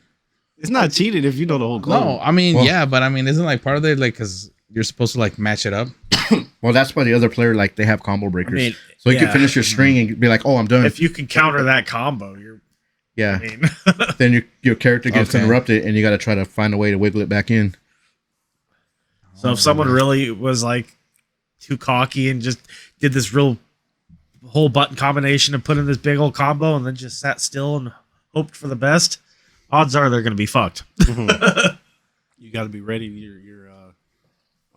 It's not cheating if you know the whole code.
No, I mean,
Well-
yeah, but I mean, isn't like part of it like because you're supposed to like match it up?
Well, that's why the other player like they have combo breakers,
I mean,
so you can
yeah.
finish your string and be like, "Oh, I'm done."
If you can counter that combo, you're.
Yeah.
I mean,
Then your character gets
Okay.
interrupted, and you got to try to find a way to wiggle it back in.
so if someone really was like too cocky and just did this real whole button combination and put in this big old combo and then just sat still and hoped for the best, odds are they're going to be fucked.
You got to be ready. Your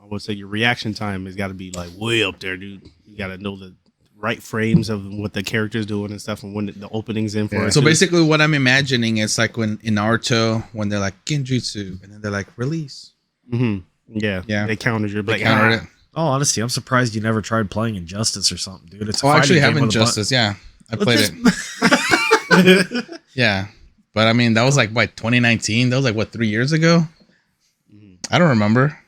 I would say your reaction time has got to be like way up there, dude. You got to know the right frames of what the character's doing and stuff, and when the opening's in for it.
So basically, what I'm imagining is like when in Naruto, when they're like Genjutsu, and then they're like release.
Yeah.
Yeah.
They countered your
They countered it.
Oh, honestly, I'm surprised you never tried playing Injustice or something, dude. It's a
Oh, I actually
fighting
have
game with a
Injustice. Yeah, I played it. Yeah, but I mean, that was like what 2019. That was like what 3 years ago. I don't remember.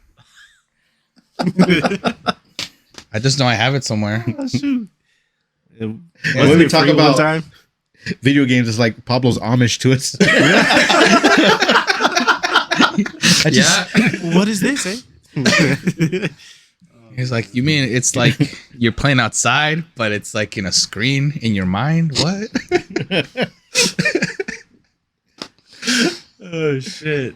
I just know I have it somewhere.
Oh, shoot.
When we talk about
time,
video games, it's like Pablo's Amish to us.
what is this? Eh?
He's like, you mean it's like you're playing outside, but it's like in a screen in your mind? What?
Oh shit!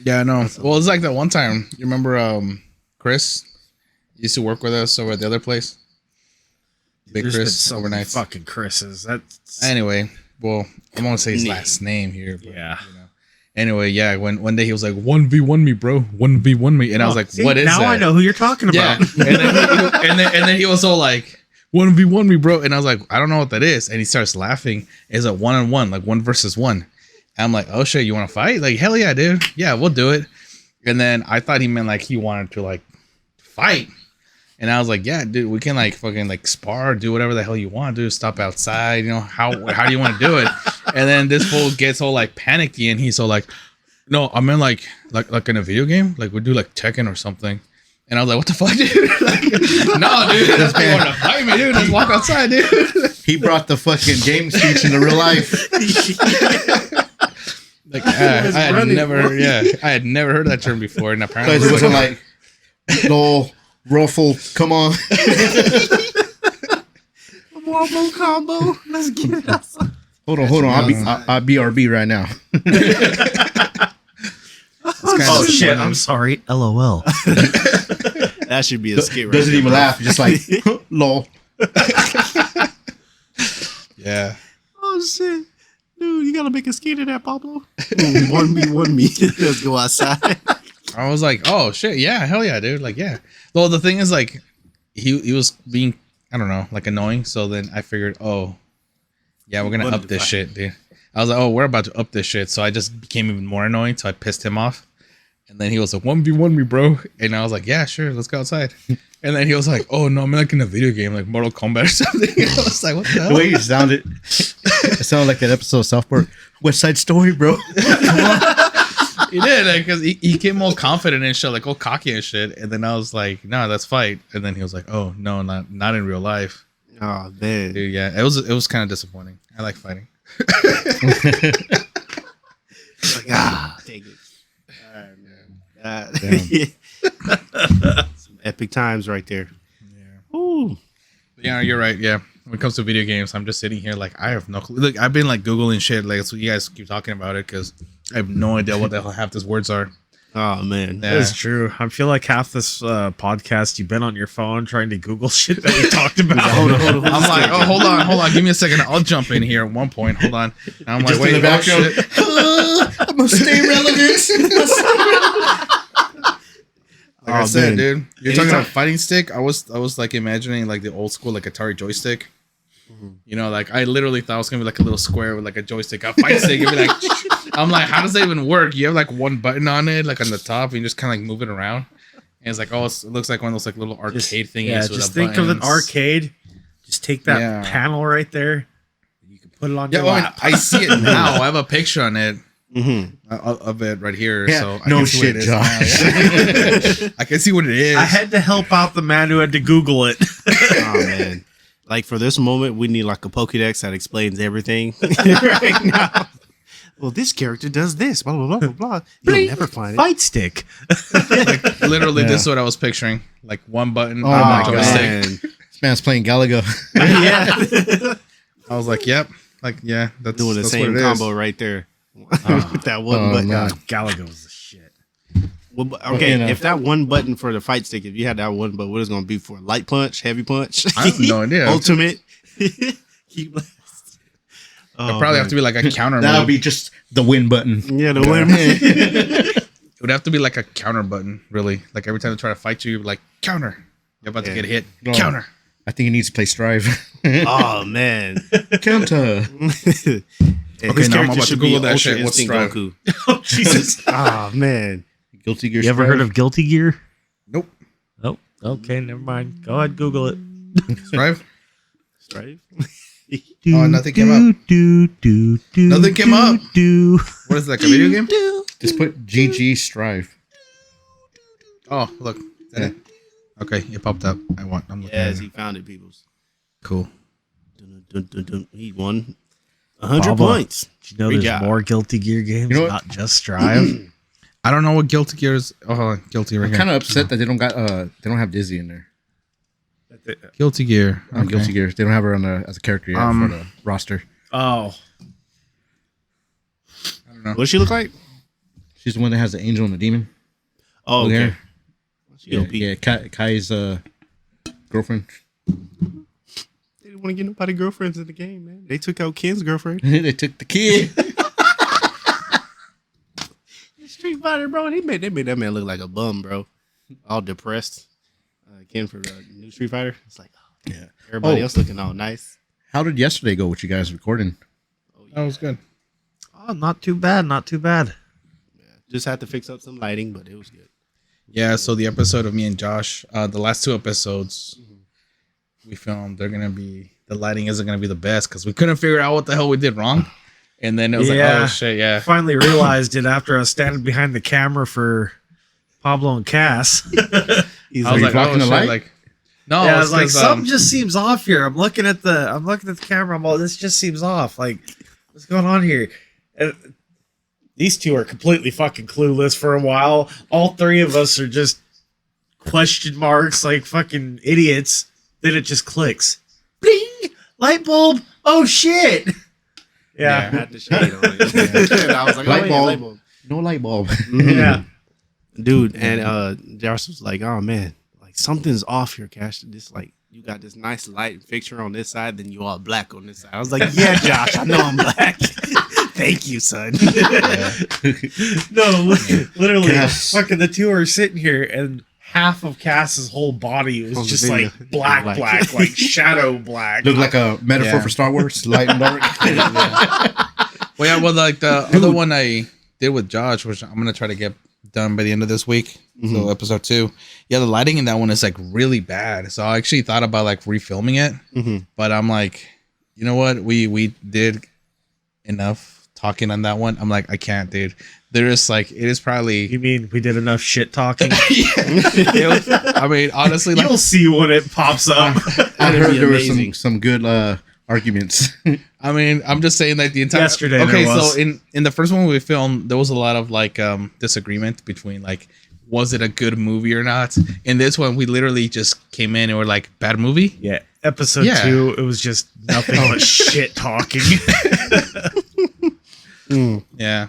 Yeah, no. Well, it's like that one time. You remember Chris used to work with us over at the other place? Big
There's been
Chris
so many
overnight.
fucking Chris's. That's
Anyway, well, I'm gonna say his last name here. But,
Yeah.
You know. Anyway, yeah. When one day he was like 1v1 me, bro, 1v1 me, and I was like,
See,
what is
now
that?
I know who you're talking
Yeah.
about.
and then he was all like 1v1 me, bro, and I was like, I don't know what that is, and he starts laughing. It's a 1-on-1, like 1 versus 1. And I'm like, oh shit, you want to fight? Like, hell yeah, dude. Yeah, we'll do it. And then I thought he meant like he wanted to like fight. And I was like, yeah, dude, we can like fucking like spar, do whatever the hell you want, dude. Stop outside, you know, how do you want to do it? And then this fool gets all like panicky and he's all like, no, I meant like in a video game, like we do like Tekken or something. And I was like, what the fuck, dude? Like, no, dude, that's why you want to fight me, dude. Let's walk outside, dude.
He brought the fucking game speech into real life.
Like, I had never heard that term before, and apparently
Guys, it wasn't like, lol, ruffle, come on.
Wombo combo. Let's get it outside.
Hold on. I'll BRB right now.
Oh shit! I'm sorry. LOL.
That should be a skit. Right
Doesn't
there,
even
bro.
laugh. Just like, lol.
yeah.
Oh shit, dude! You gotta make a skit of that, Pablo. 1v1 me. Let's go outside.
I was like, oh shit, yeah, hell yeah, dude. Like, yeah. Well, the thing is, like, he was being, I don't know, like annoying. So then I figured, oh, yeah, we're gonna up this shit, dude. I was like, oh, we're about to up this shit. So I just became even more annoying. So I pissed him off. And then he was like, 1v1 me, bro. And I was like, yeah, sure, let's go outside. And then he was like, oh, no, I'm like in a video game, like Mortal Kombat or something. And I was like, what the hell?
The way you sounded, it sounded like that episode of South Park. West Side Story, bro.
He did, because he came all confident and shit, like all cocky and shit. And then I was like, no, let's fight. And then he was like, oh, no, not in real life.
Oh man,
Dude, yeah, it was kind of disappointing. I like fighting.
like, take it. All right, man. Some epic times right there.
Yeah.
Ooh.
Yeah, you're right. Yeah. When it comes to video games, I'm just sitting here like I have no clue. Look, I've been like Googling shit, like so you guys keep talking about it because I have no idea what the hell half these words are.
Oh man,
Yeah.
That's true. I feel like half this podcast you've been on your phone trying to Google shit that we talked about.
hold on.
I'm like, oh, hold on, give me a second. I'll jump in here at one point. Hold on. And I'm like,
Just
wait,
in the background.
shit.
I must stay relevant.
Like I said,
man.
dude, you're
Anytime-
talking about fighting stick. I was like imagining like the old school like Atari joystick. You know, like I literally thought it was gonna be like a little square with like a joystick, a fight stick. It'd be like, I'm like, how does that even work? You have like one button on it, like on the top, and you just kind of like move it around. And it's like, oh, it looks like one of those like little arcade thingies.
Yeah,
with
just
the
think of an
buttons.
arcade. Just take that
Yeah.
panel right there. You can put it on
Yeah,
your
well,
lap.
I see it now. I have a picture on it
Mm-hmm.
of it right here.
Yeah,
So I
no
can see what
shit,
it is now, yeah. I can see what it is.
I had to help out the man who had to Google it.
Oh man, like for this moment, we need like a Pokédex that explains everything right now. Well, this character does this. Blah blah blah blah blah. You'll never find it.
Fight stick.
Like, literally,
Yeah.
this is what I was picturing. Like one button.
Oh
on
my
a
God.
joystick.
Man.
This man's playing Galaga.
Yeah,
I was like, yep. Like, yeah, that's
doing the
that's
same
what it is.
combo right there with that one button.
man.
Galaga was the shit.
Well, okay,
You know.
if that one button for the fight stick, if you had that one, but what is it going to be for? Light punch, heavy punch?
I have no idea.
Ultimate. Key blast.
It'd probably have to be like a counter
That'll
move.
be just the win button.
Yeah, the win.
It would have to be like a counter button, really. Like every time they try to fight you, you're like, counter. You're about to get hit.
No.
Counter.
I think he needs to play Strive.
Oh, man.
Counter.
Okay, now I'm about to Google that shit. What's Strive?
Goku.
Oh Jesus!
Oh, man.
Guilty Gear
You ever heard
Strive?
of Guilty Gear?
Nope.
Oh, okay, never mind. Go ahead, Google it.
Strive?
Strive?
Oh, nothing came up. Nothing came up. What is it, like a video game?
Just put GG Strive.
Oh, look. Is that it? Okay, it popped up. I'm looking
Yes,
at
he
it.
found it, peoples.
Cool.
He won 100
Bubba,
points.
Did you know
Great
there's
job.
more Guilty Gear games,
You know what?
not just Strive?
I don't know what Guilty Gear is. Oh, hold on. Guilty right
I'm
here.
kind of upset that they don't have Dizzy in there.
Guilty Gear. Okay.
Guilty Gear. They don't have her on as a character yet for the roster.
Oh,
I don't know.
What does she look like?
She's the one that has the angel and the demon.
Oh,
Blue
okay.
hair.
She OP.
Yeah, Kai's girlfriend.
They didn't want to get nobody girlfriends in the game, man. They took out Ken's girlfriend.
They took the kid.
Street Fighter, bro. They made that man look like a bum, bro. All depressed. Ken for new Street Fighter. It's like,
Yeah.
everybody
Oh.
else looking all nice.
How did yesterday go with you guys recording?
That was good.
Oh, not too bad, not too bad.
Just had to fix up some lighting, but it was good.
Yeah, so the episode of me and Josh, the last two episodes we filmed, the lighting isn't going to be the best because we couldn't figure out what the hell we did wrong. And then it was like, oh shit,
I
yeah.
finally realized it after I was standing behind the camera for Pablo and Cass.
He's
I was
you
like,
blocking
oh
the
shit,
light?
like, no,
Yeah, I
it's
was like,
'cause,
something just seems off here. I'm looking at the camera. I'm all, this just seems off. Like, what's going on here? And these two are completely fucking clueless for a while. All three of us are just question marks, like fucking idiots. Then it just clicks. Bing! Light bulb. Oh shit!
I
Yeah,
had the shade on it. And I was like,
Light
oh, yeah,
bulb.
light bulb.
No light bulb.
yeah.
Dude, and Josh was like, oh man, like something's off here, Cash. This like you got this nice light fixture on this side, then you all black on this side. I was like, yeah, Josh, I know I'm black. Thank you, son.
No, literally,
Cass.
fucking the two are sitting here, and half of Cass's whole body was
On the
just
video.
like black, like shadow black.
Look like a metaphor
Yeah.
for Star Wars, light and dark.
well, yeah, well, like the other one I did with Josh, which I'm going to try to get done by the end of this week. So episode 2. Yeah, the lighting in that one is like really bad. So I actually thought about like refilming it, but I'm like, you know what? We did enough talking on that one. I'm like, I can't, dude. There is like, it is probably.
You mean we did enough shit talking?
I mean, honestly, like,
You'll see when it pops up.
I
That'd
heard
be
there were
amazing.
some good arguments.
I mean, I'm just saying that the entire
Yesterday
Okay,
there was.
so in the first one we filmed, there was a lot of like disagreement between like, was it a good movie or not? In this one, we literally just came in and were like, bad movie.
Yeah, episode
Yeah.
2, it was just nothing but shit talking.
Yeah.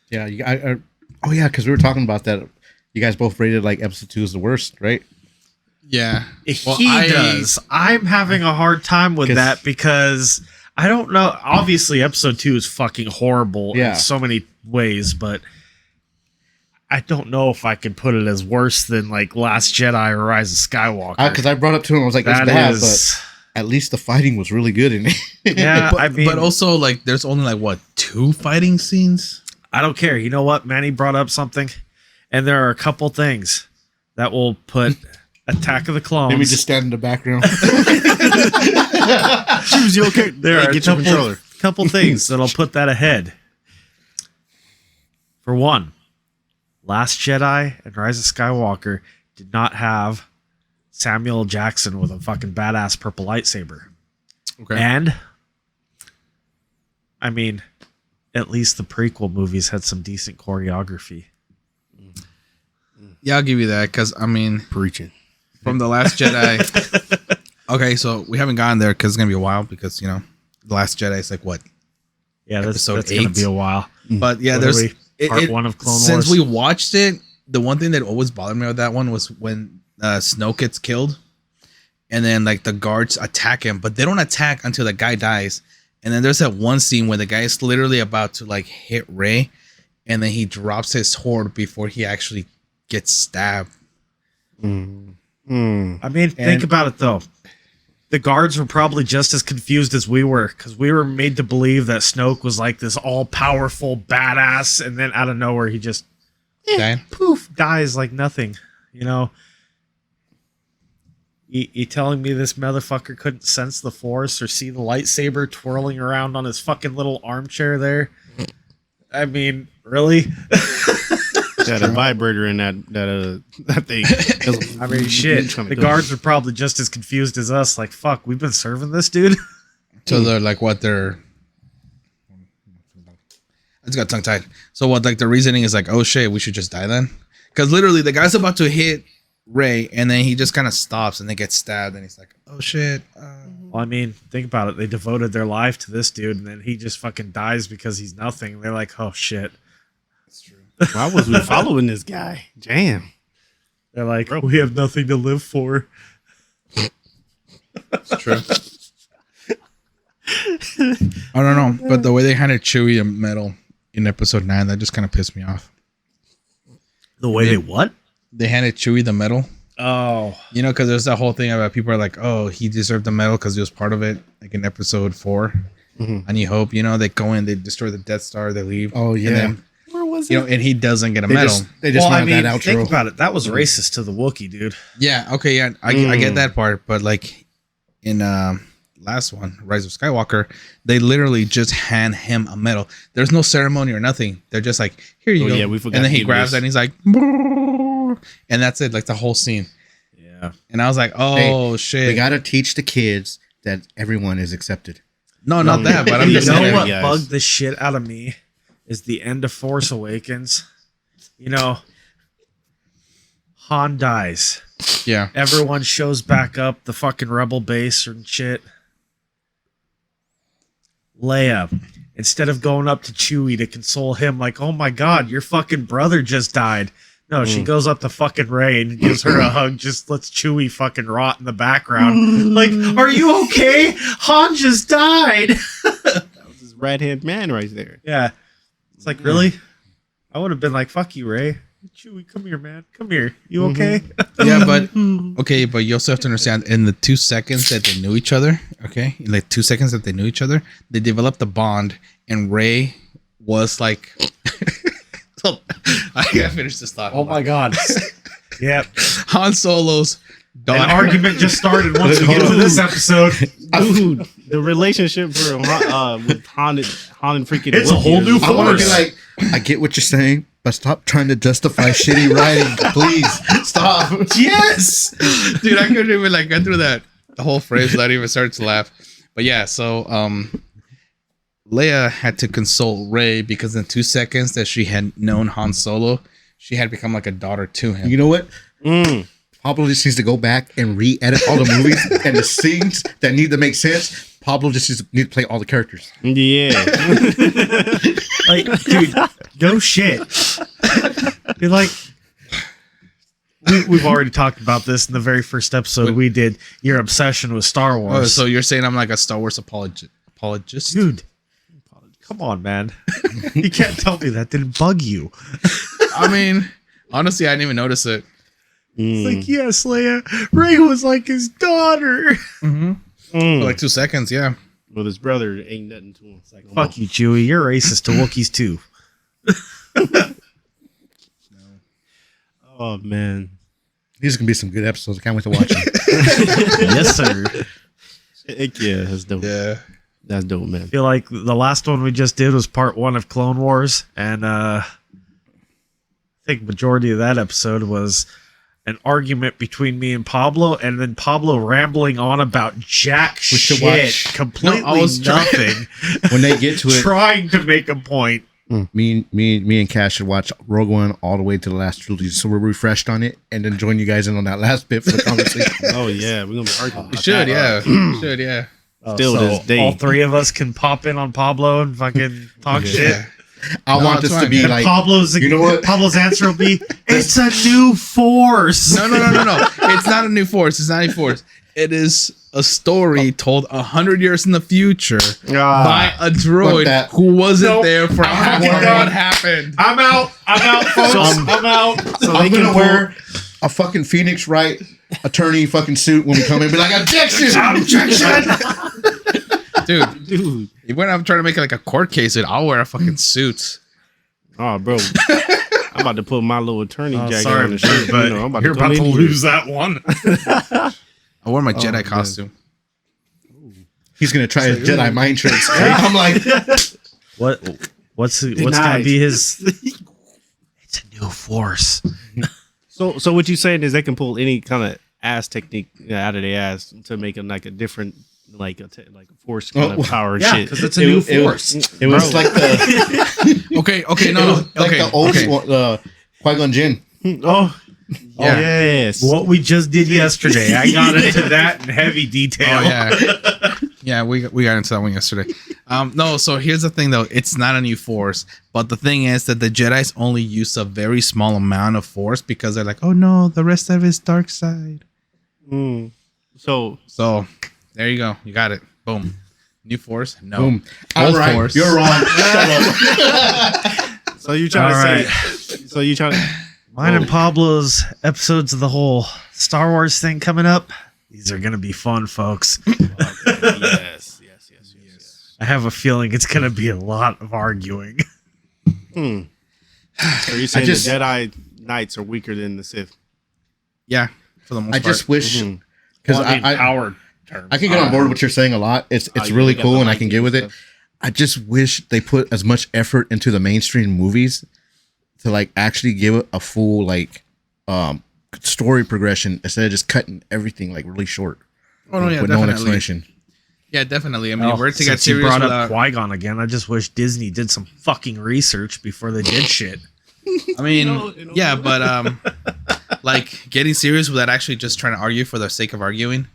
Yeah, oh yeah, because we were talking about that. You guys both rated like episode 2 is the worst, right?
Yeah. Well,
He
I-
does. I'm having a hard time with
'Cause-
that because I don't know. Obviously, episode 2 is fucking horrible
Yeah.
in so many ways, but I don't know if I could put it as worse than like Last Jedi or Rise of Skywalker.
Because I brought up to him, I was like, "It's
That
bad,"
is,
but at least the fighting was really good in it.
yeah.
But,
I mean,
but also like, there's only like what 2 fighting scenes.
I don't care. You know what? Manny brought up something, and there are a couple things that will put Attack of the Clones.
Maybe just stand in the background.
Choose your character.
There
Hey,
are a
get your controller.
couple things that'll put that ahead. For one, Last Jedi and Rise of Skywalker did not have Samuel L. Jackson with a fucking badass purple lightsaber.
Okay.
And I mean, at least the prequel movies had some decent choreography.
Yeah, I'll give you that because I mean,
Preaching.
from the Last Jedi. Okay, so we haven't gotten there because it's gonna be a while because the Last Jedi is like what.
Yeah,
Episode
that's going
8.
to be a while.
But yeah,
What
there's
are we?
Part one of Clone
since
Wars.
we watched it, the one thing that always bothered me with that one was when Snoke gets killed, and then like the guards attack him, but they don't attack until the guy dies. And then there's that one scene where the guy is literally about to like hit Rey, and then he drops his sword before he actually gets stabbed.
I mean, think about it though. The guards were probably just as confused as we were, because we were made to believe that Snoke was like this all-powerful badass, and then out of nowhere he just
Okay.
poof dies like nothing. You know, you telling me this motherfucker couldn't sense the Force or see the lightsaber twirling around on his fucking little armchair there? I mean, really?
Got a vibrator in that thing.
I mean, shit. The guards were probably just as confused as us. Like, fuck, we've been serving this dude.
So they're like, what they're. I just got tongue tied. So what, like the reasoning is like, oh shit, we should just die then? Because literally the guy's about to hit Rey, and then he just kind of stops and then gets stabbed, and he's like, oh shit.
Well, I mean, think about it. They devoted their life to this dude, and then he just fucking dies because he's nothing. They're like, oh shit.
That's true.
Why was we following this guy? Damn.
They're like, we have nothing to live for.
It's true. I don't know, but the way they handed Chewie a medal in episode 9, that just kind of pissed me off.
The way they what?
They handed Chewie the medal.
Oh.
You know, because there's that whole thing about people are like, oh, he deserved the medal because he was part of it, like in episode 4. A New Hope, you know, they go in, they destroy the Death Star, they leave.
Oh, yeah.
And then,
Where was
you know, and he doesn't get a
They
medal.
they just
Well, I
wanted
mean,
that
think
outro.
about it. That was racist to the Wookiee, dude.
Yeah, okay, yeah, I get that part, but like in last one, Rise of Skywalker, they literally just hand him a medal. There's no ceremony or nothing. They're just like, here you
Oh,
go.
yeah, we forgot
and then
to
he
give
grabs
this.
it and he's like, "Brrr," and that's it, like the whole scene.
Yeah.
And I was like, oh shit.
We got to teach the kids that everyone is accepted.
No, not that, but I'm
You
just
know
saying.
what
guys.
bugged the shit out of me is the end of Force Awakens. You know, Han dies.
Yeah.
Everyone shows back up, the fucking rebel base and shit. Leia, instead of going up to Chewie to console him, like, oh my god, your fucking brother just died. No, she goes up to fucking Rey and gives her a hug, just lets Chewie fucking rot in the background. Like, are you okay? Han just died.
That was his right-hand man right there.
Yeah. It's like, really? I would have been like, fuck you, Ray. Chewie, come here, man. Come here. You okay?
Yeah, but okay, but you also have to understand in the 2 seconds that they knew each other, okay? In like 2 seconds that they knew each other, they developed a bond, and Rey was like so, I gotta finish this thought.
Oh my god. Yep.
Han Solo's daughter.
An argument just started once we get to this episode.
Dude, the relationship for with Han and freaking
It's a whole new
I want to be
Force.
like, I get what you're saying, but stop trying to justify shitty writing, please. Stop.
Yes.
Dude, I couldn't even like get through that the whole phrase without even starting to laugh. But yeah, so Leia had to console Rey because in 2 seconds that she had known Han Solo, she had become like a daughter to him.
You know what? Pablo just needs to go back and re-edit all the movies and the scenes that need to make sense. Pablo just needs to play all the characters.
Yeah.
Like, dude, no shit. You're like, we've already talked about this in the very first episode we did. Your obsession with Star
Oh,
Wars.
so you're saying I'm like a Star Wars apologist?
Dude, come on, man. You can't tell me that didn't bug you.
I mean, honestly, I didn't even notice it.
It's like, yes, Leia. Rey was like his daughter.
For like 2 seconds, yeah.
Well, his brother ain't nothing to him. It's like,
Fuck you, Chewie. You're racist to Wookiees too.
Oh man.
These are going to be some good episodes. I can't wait to watch them.
Yes, sir.
Heck yeah, that's dope.
Yeah.
That's dope, man.
I feel like the last one we just did was part 1 of Clone Wars, and I think majority of that episode was an argument between me and Pablo, and then Pablo rambling on about jack
should
shit,
watch.
completely
No, I was
nothing,
When they get to it,
trying to make a point.
me and Cash should watch Rogue One all the way to the last trilogy, so we're refreshed on it, and then join you guys in on that last bit for the conversation.
Oh yeah, we're gonna be arguing.
We
about
should,
that.
yeah. We should, yeah.
Still
So
this day.
all 3 of us can pop in on Pablo and fucking talk shit.
I
No,
want
it's
this to
fine.
be
And
like,
Pablo's
you know what?
Pablo's answer will be, "It's a new force."
No. It's not a new force. It's not a new force. It is a story told 100 years in the future by a droid
that.
who wasn't
Nope.
there for half of
done.
what happened.
I'm out, folks. I'm out.
So
I'm
they
gonna
can
wear a fucking Phoenix Wright attorney fucking suit when we come in. Be like, objection!
dude.
When I'm trying to make it like a court case, I'll wear a fucking suit.
Oh, bro. I'm about to put my little attorney jacket
Sorry,
on the shit,
but
I'm about
you're
to come
about to
in here.
lose that one.
I wore my Jedi
man.
costume.
He's gonna try his Jedi mind tricks. I'm like,
What's gonna
Denied.
be his? It's a new force.
So what you saying is they can pull any kind of ass technique out of their ass to make it like a different, like a force kind of power and
Yeah,
shit.
because it's a new force.
it was
Bro.
like the
Okay,
it was like
okay,
the old
okay.
Qui-Gon Jinn.
Oh,
Yeah.
yes.
What we just did yesterday. I got into that in heavy detail.
Oh yeah, yeah. We got into that one yesterday. No. So here's the thing, though. It's not a new force, but the thing is that the Jedi's only use a very small amount of force because they're like, oh no, the rest of it's dark side.
Mm. So
So there you go. You got it. Boom. New force. No.
Boom. I'm
Old
right.
force.
You're wrong. Shut up.
so you trying
All
to say? So you trying to?
Mine and Pablo's episodes of the whole Star Wars thing coming up. These are gonna be fun, folks.
Yes.
I have a feeling it's gonna be a lot of arguing.
Are you saying
just-
the Jedi Knights are weaker than the Sith?
Yeah. For the most
I
part.
just wish
Mhm.
because
Well,
I
power terms.
I can get on board with what you're saying a lot. It's
you
really
got
cool
the
and I can
lightning
get with
and
it. I just wish they put as much effort into the mainstream movies to like actually give it a full like story progression instead of just cutting everything like really short
Oh no, yeah,
with no
definitely.
explanation.
Yeah, definitely. I mean,
Oh,
we're to get
since you
serious
brought
without.
up Qui-Gon again. I just wish Disney did some fucking research before they did shit.
I mean,
You know,
yeah, but like getting serious without actually just trying to argue for the sake of arguing.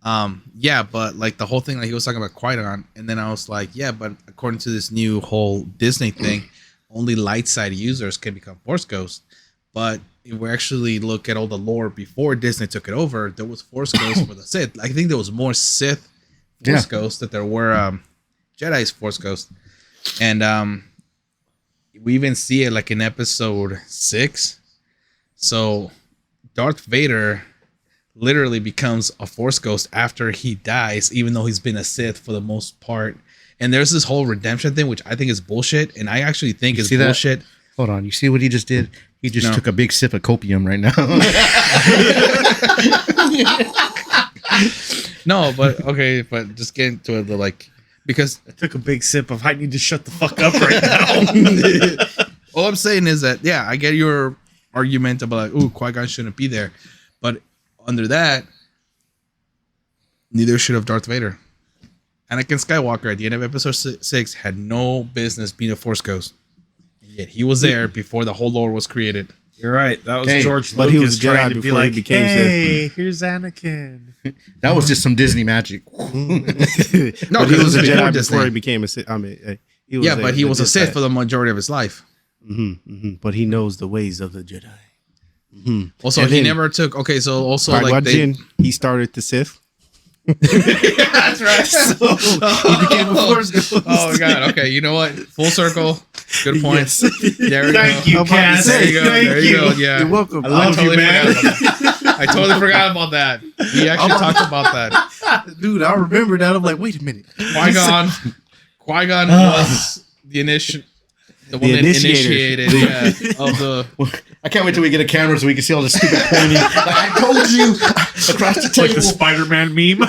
Yeah, but like the whole thing, like he was talking about Qui-Gon, and then I was like, yeah, but according to this new whole Disney thing, only light side users can become Force Ghosts. But if we actually look at all the lore before Disney took it over, there was Force Ghosts for the Sith. I think there was more Sith Force Ghosts that there were Jedi's Force Ghosts, and we even see it like in episode 6. So Darth Vader literally becomes a Force Ghost after he dies, even though he's been a Sith for the most part. And there's this whole redemption thing, which I think is bullshit, and I actually think is
see that?
bullshit.
Hold on, you see what he just did? He just
No.
took a big sip of copium right now.
No, but okay, but just getting to the like because
I took a big sip of I need to shut the fuck up right now.
all I'm saying is that yeah, I get your argument about like, ooh, Qui-Gon shouldn't be there, but under that, neither should have Darth Vader. Anakin Skywalker at the end of episode 6 had no business being a Force Ghost, yet he was there before the whole lore was created.
You're right. That was
Hey,
George
but
Lucas
he was a Jedi
trying to be
before he
like,
became
hey, here's Anakin.
That was just some Disney magic.
No,
No,
but
'cause
he
it
was
was
a
before
Jedi
Disney.
before he became a Sith. I mean, he was
Yeah, but he was a Sith for the majority of his life.
But he knows the ways of the Jedi.
Also,
And
he
then-
never took. Okay, so also
Qui-Gon
like they.
Jinn, he started the Sith.
That's right.
He became a Force Ghost.
Oh my god. Okay, you know what? Full circle. Good point.
Yes.
There we
Thank
go.
you,
I'm about to
Cass.
say,
There you go.
Thank
There you go.
you.
Yeah.
You're welcome.
I love you, man.
I totally forgot about that. We actually talked about that.
Dude, I remember that. I'm like, wait a minute.
Qui-Gon. Qui-Gon was the the one that
initiator.
initiated of the.
I can't wait till we get a camera so we can see all the stupid pointing. Like, I told you across the
Like
table.
the Spider-Man meme.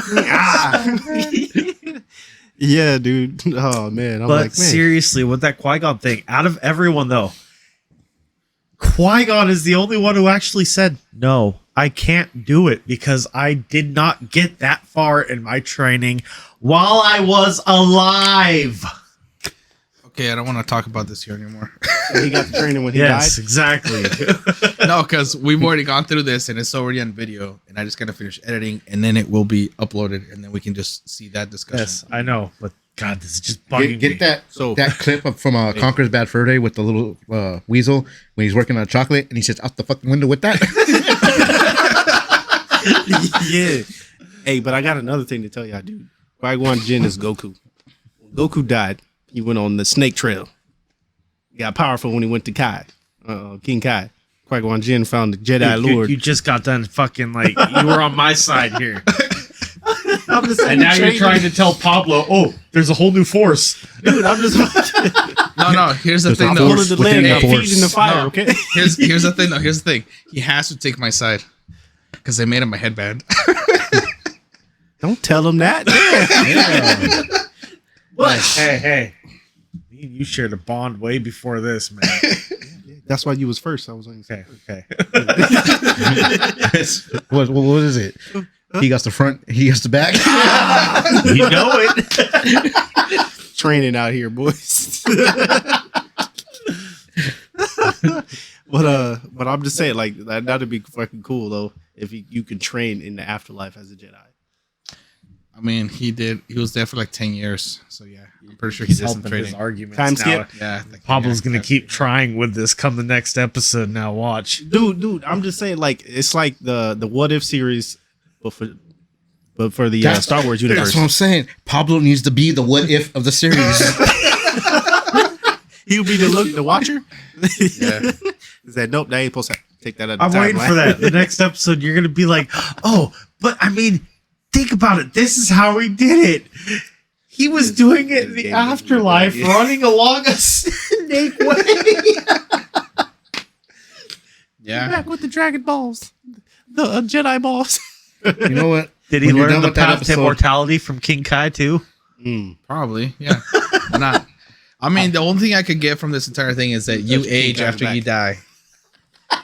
Yeah, dude. Oh man. I'm
But
like, man.
seriously, with that Qui-Gon thing, out of everyone though, Qui-Gon is the only one who actually said, no, I can't do it because I did not get that far in my training while I was alive.
Okay, I don't want to talk about this here anymore.
He got the training when he
Yes,
died.
exactly.
No, because we've already gone through this and it's already on video, and I just gotta finish editing, and then it will be uploaded, and then we can just see that discussion.
Yes, I know, but God, this is just bugging
Get
me.
that
So-
that clip from Conqueror's Bad Fur Day with the little weasel when he's working on chocolate and he says out the fucking window with that.
Yeah. Hey, but I got another thing to tell y'all, dude. Qui-Gon Jinn is Goku. When Goku died, he went on the snake trail. He got powerful when he went to King Kai. Qui-Gon Jinn found the Jedi
Dude,
Lord.
you just got done fucking like you were on my side here.
I'm just
And now you're trying to tell Pablo, oh, there's a whole new force.
dude, I'm just
No. Here's the thing,
I'm
though.
pulling the
within
leg,
the
I'm
force.
feeding the fire,
No.
okay?
Here's the thing, though. Here's the thing. He has to take my side because they made him a headband.
Don't tell him that.
What? Hey. Me and you shared a bond way before this, man.
That's why you was first. I was on your
Okay.
what is it? He got the front, he got the back.
You know it.
training out here, boys. But I'm just saying, like that'd be fucking cool though if you can train in the afterlife as a Jedi.
I mean, he did. He was there for like 10 years. So yeah, I'm pretty sure he
He's
did some
helping his
training.
arguments.
Time
now.
skip?
Yeah,
Pablo's
yeah,
gonna keep trying with this come the next episode. Now watch.
Dude, I'm just saying, like it's like the What If series, but for the Star Wars universe.
That's what I'm saying. Pablo needs to be the what if of the series.
He'll be the watcher.
Yeah.
Is that nope? They ain't supposed to take that at the
I'm
time.
waiting for that. The next episode, you're gonna be like, oh, but I mean, think about it. This is how he did it. He was doing it in the afterlife, running along a snake way.
Yeah.
Back with the Dragon Balls, the Jedi balls.
You know what?
Did he
When you're
learn
done
the
with that
path to
episode-
immortality from King Kai too?
Probably. Yeah. Not. I mean, the only thing I could get from this entire thing is that you
That's
age
King
after
Kai's
you die.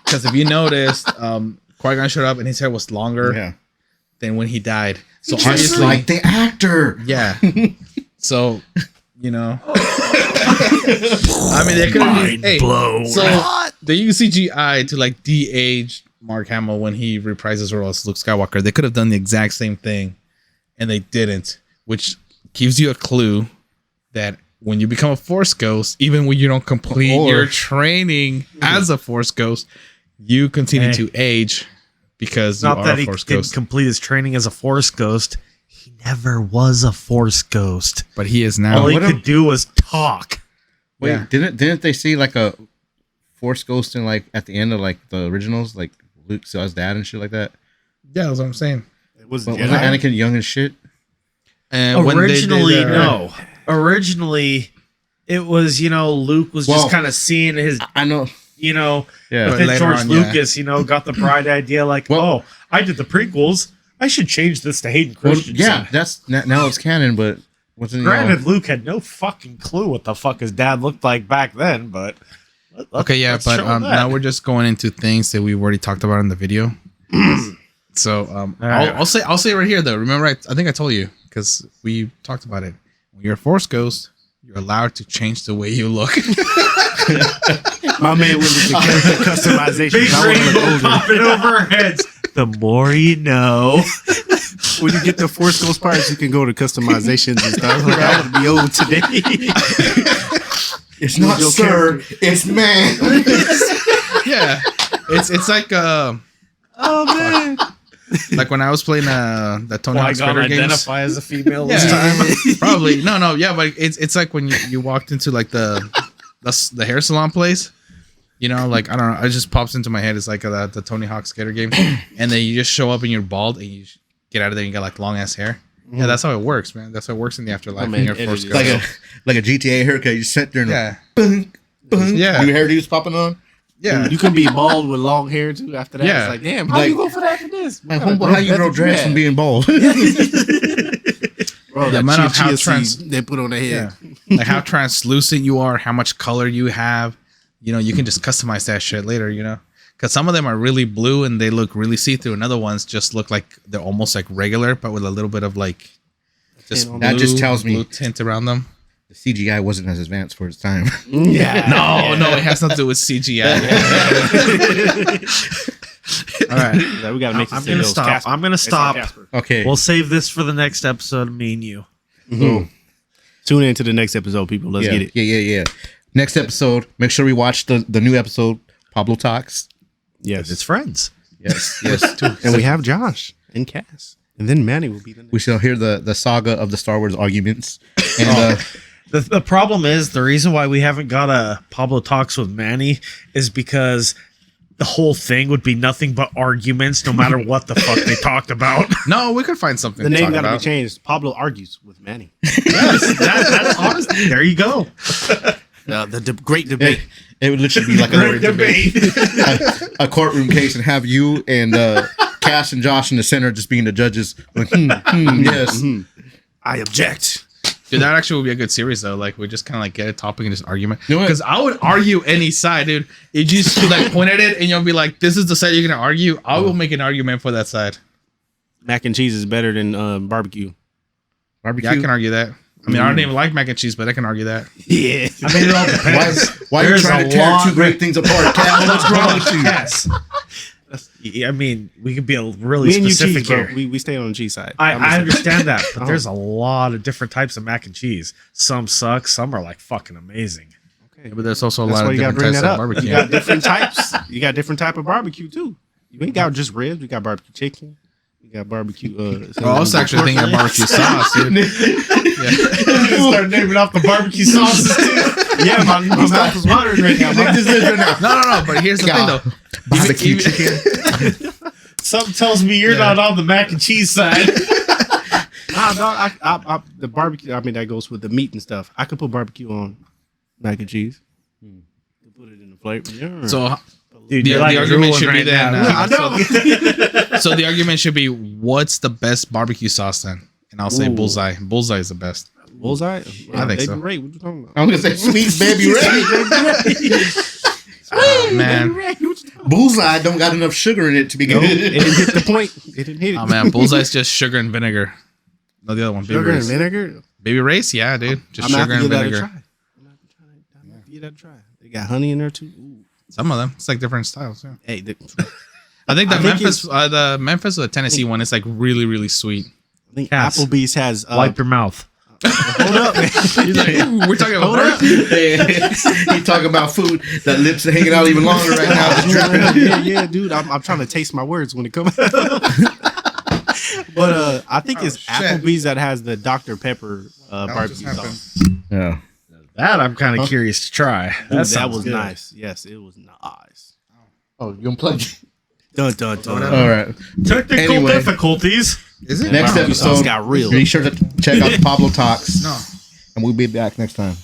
Because if you noticed, Qui-Gon showed up and his hair was longer
Yeah.
than when he died. So
Just
obviously,
like the actor.
yeah. So, you know. I mean, they could have
blown.
So they use CGI to like de-age Mark Hamill when he reprises his role as Luke Skywalker. They could have done the exact same thing, and they didn't, which gives you a clue that when you become a Force Ghost, even when you don't complete your training as a Force Ghost, you continue to age because you
Not
are
that
a
he
Force
didn't
Ghost.
complete his training as a Force Ghost. He never was a Force Ghost.
But he is now.
All he
what
could
if-
do was talk.
Wait,
Yeah.
didn't they see like a Force Ghost in like at the end of like the originals, like Luke saw his dad and shit like that?
Yeah, that's what I'm saying.
It was
But wasn't Anakin young as shit?
And when they did,
Originally, no. Originally, it was, Luke was
Well,
just kind of seeing his,
I know.
But
Yeah.
But
then
later
George
on, yeah.
Lucas, got the bright idea like,
Well-
I did the prequels. I should change this to Hayden
Well,
Christensen.
yeah, that's now it's canon, but wasn't
Granted, Luke had no fucking clue what the fuck his dad looked like back then, but
Okay, yeah,
let's
but
show him that.
now we're just going into things that we've already talked about in the video. So
right.
I'll say right here though. Remember, I think I told you because we talked about it. When you're a Force Ghost, you're allowed to change the way you look.
My man was the character customization.
big
I wanna look
rainbow
older.
popping over our heads. The more you know.
When you get the Force Ghost parts, you can go to customizations and stuff. Like, I want to be old today.
it's not
your
sir, it's man.
Yeah, it's like
Oh man!
like when I was playing the Tony Hawk's
Qui-Gon
Spider games.
identify as a female
Yeah.
this time.
Probably no, yeah, but it's like when you walked into like the hair salon place. Like I don't know, it just pops into my head. It's like the Tony Hawk Skater game, and then you just show up and you're bald and you get out of there and you got like long ass hair. Yeah, that's how it works, man. That's how it works in the afterlife.
Oh,
when
man,
you're
it
Force
is.
Ghost.
like a GTA haircut. You sit there and
Yeah,
boom, boom.
Yeah.
New hairdos popping on.
yeah.
You can be bald with long hair too. After that,
Yeah.
it's like, damn, how
Like-
you go for that for this?
My homeboy, how you grow dreads from being bald?
Bro,
The
that
amount of how
chia
trans-
seed they put on their head.
Yeah. Like how translucent you are, how much color you have. You can just customize that shit later, Because some of them are really blue and they look really see-through, and other ones just look like they're almost like regular, but with a little bit of like just
Tint on
That just tells me-
blue tint around them.
The CGI wasn't as advanced for its time.
Yeah.
No, it has nothing to do with CGI.
All right, we gotta make.
I'm gonna stop. I'm gonna stop.
Okay.
We'll save this for the next episode, me and you.
So,
Tune in to the next episode, people. Let's
yeah,
get it.
Yeah. Next episode, make sure we watch the new episode, Pablo Talks.
Yes.
It's friends.
Yes.
And we have Josh and Cass. And then Manny will be the next.
We shall hear the saga of the Star Wars arguments. And
The problem is the reason why we haven't got a Pablo Talks with Manny is because the whole thing would be nothing but arguments, no matter what the fuck they talked about.
No, we could find something
The
to
name
talk
got to be
about.
changed. Pablo argues with Manny.
Yes, that's honestly. There you go.
The great debate.
it would literally be like
Great debate.
a courtroom case and have you and Cass and Josh in the center just being the judges. Like, yes.
I object.
Dude, that actually would be a good series though. Like we just kind of like get a topic and just argument.
You know what?
Because I would argue any side, dude. If you just like point at it and you'll be like, "This is the side you're gonna argue," I will make an argument for that side.
Mac and cheese is better than barbecue.
Barbecue.
Yeah, I can argue that. I mean, I don't even like mac and cheese, but I can argue that.
Yeah.
I mean, it all depends.
Why are you
There's
trying
a
to tear
lot-
two great things apart, Cass? What's wrong with you?
Yes. I mean, we could be really
Me and you
specific
cheese, bro.
here.
We stay on the cheese side.
I understand that, but
Oh.
there's a lot of different types of mac and cheese. Some suck, some are like fucking amazing.
Okay.
But there's also a
That's
lot
why
of
you gotta
different
bring
types
that
of
up.
barbecue.
You got different types. You got different type of barbecue too. You ain't got just ribs. We got barbecue chicken. We got barbecue.
I was actually thinking of barbecue sauce, dude.
Start naming off the barbecue sauces too.
Yeah, my mouth is watering right now.
No. But here's the thing, though.
Barbecue
Even-
chicken.
Something tells me you're not on the mac and cheese side.
Nah, dog, the barbecue. I mean, that goes with the meat and stuff. I could put barbecue on mac and cheese. Put it in the flavor. Yeah.
So
Dude,
the
you're like
argument
drooling
should be
right
then.
now.
I know.
So the argument should be, what's the best barbecue sauce then? And I'll say
Ooh.
Bullseye. Bullseye is the best.
Bullseye.
I think
Baby
so.
Ray, what you talking about?
I'm gonna say sweet baby Ray.
Oh, man.
Bullseye don't got enough sugar in it to be
No,
good.
it didn't hit the point. It didn't hit it.
Oh man, Bullseye's just sugar and vinegar. No, the other one, Baby
Sugar and
Race.
vinegar.
Baby Race, yeah, dude. Just
I'm gonna
sugar
have to
and
give that a
vinegar.
try. I'm gonna have to give that a try. They got honey in there too. Ooh.
Some of them, it's like different styles. Yeah.
Hey,
I think
I think
the Memphis or the Tennessee one is like really, really sweet.
I think
Cass.
Applebee's has.
Wipe your mouth.
Hold up, man.
He's like, "Ooh, we're talking about
Hold up.
He talking about food. That lips are hanging out even longer right now. Just dripping.
yeah, dude. I'm trying to taste my words when it comes out. But I think it's
shit.
Applebee's that has the Dr. Pepper barbecue sauce.
Yeah.
That I'm kind of curious to try.
That
sounds
was
good.
nice. Yes, it was nice.
Oh, you gonna play?
Dun dun dun.
All right.
Technical
Anyway.
difficulties.
Is it?
Next
Barbecue sauce
episode,
got real.
be sure to check out the Pablo Talks.
No.
And we'll be back next time.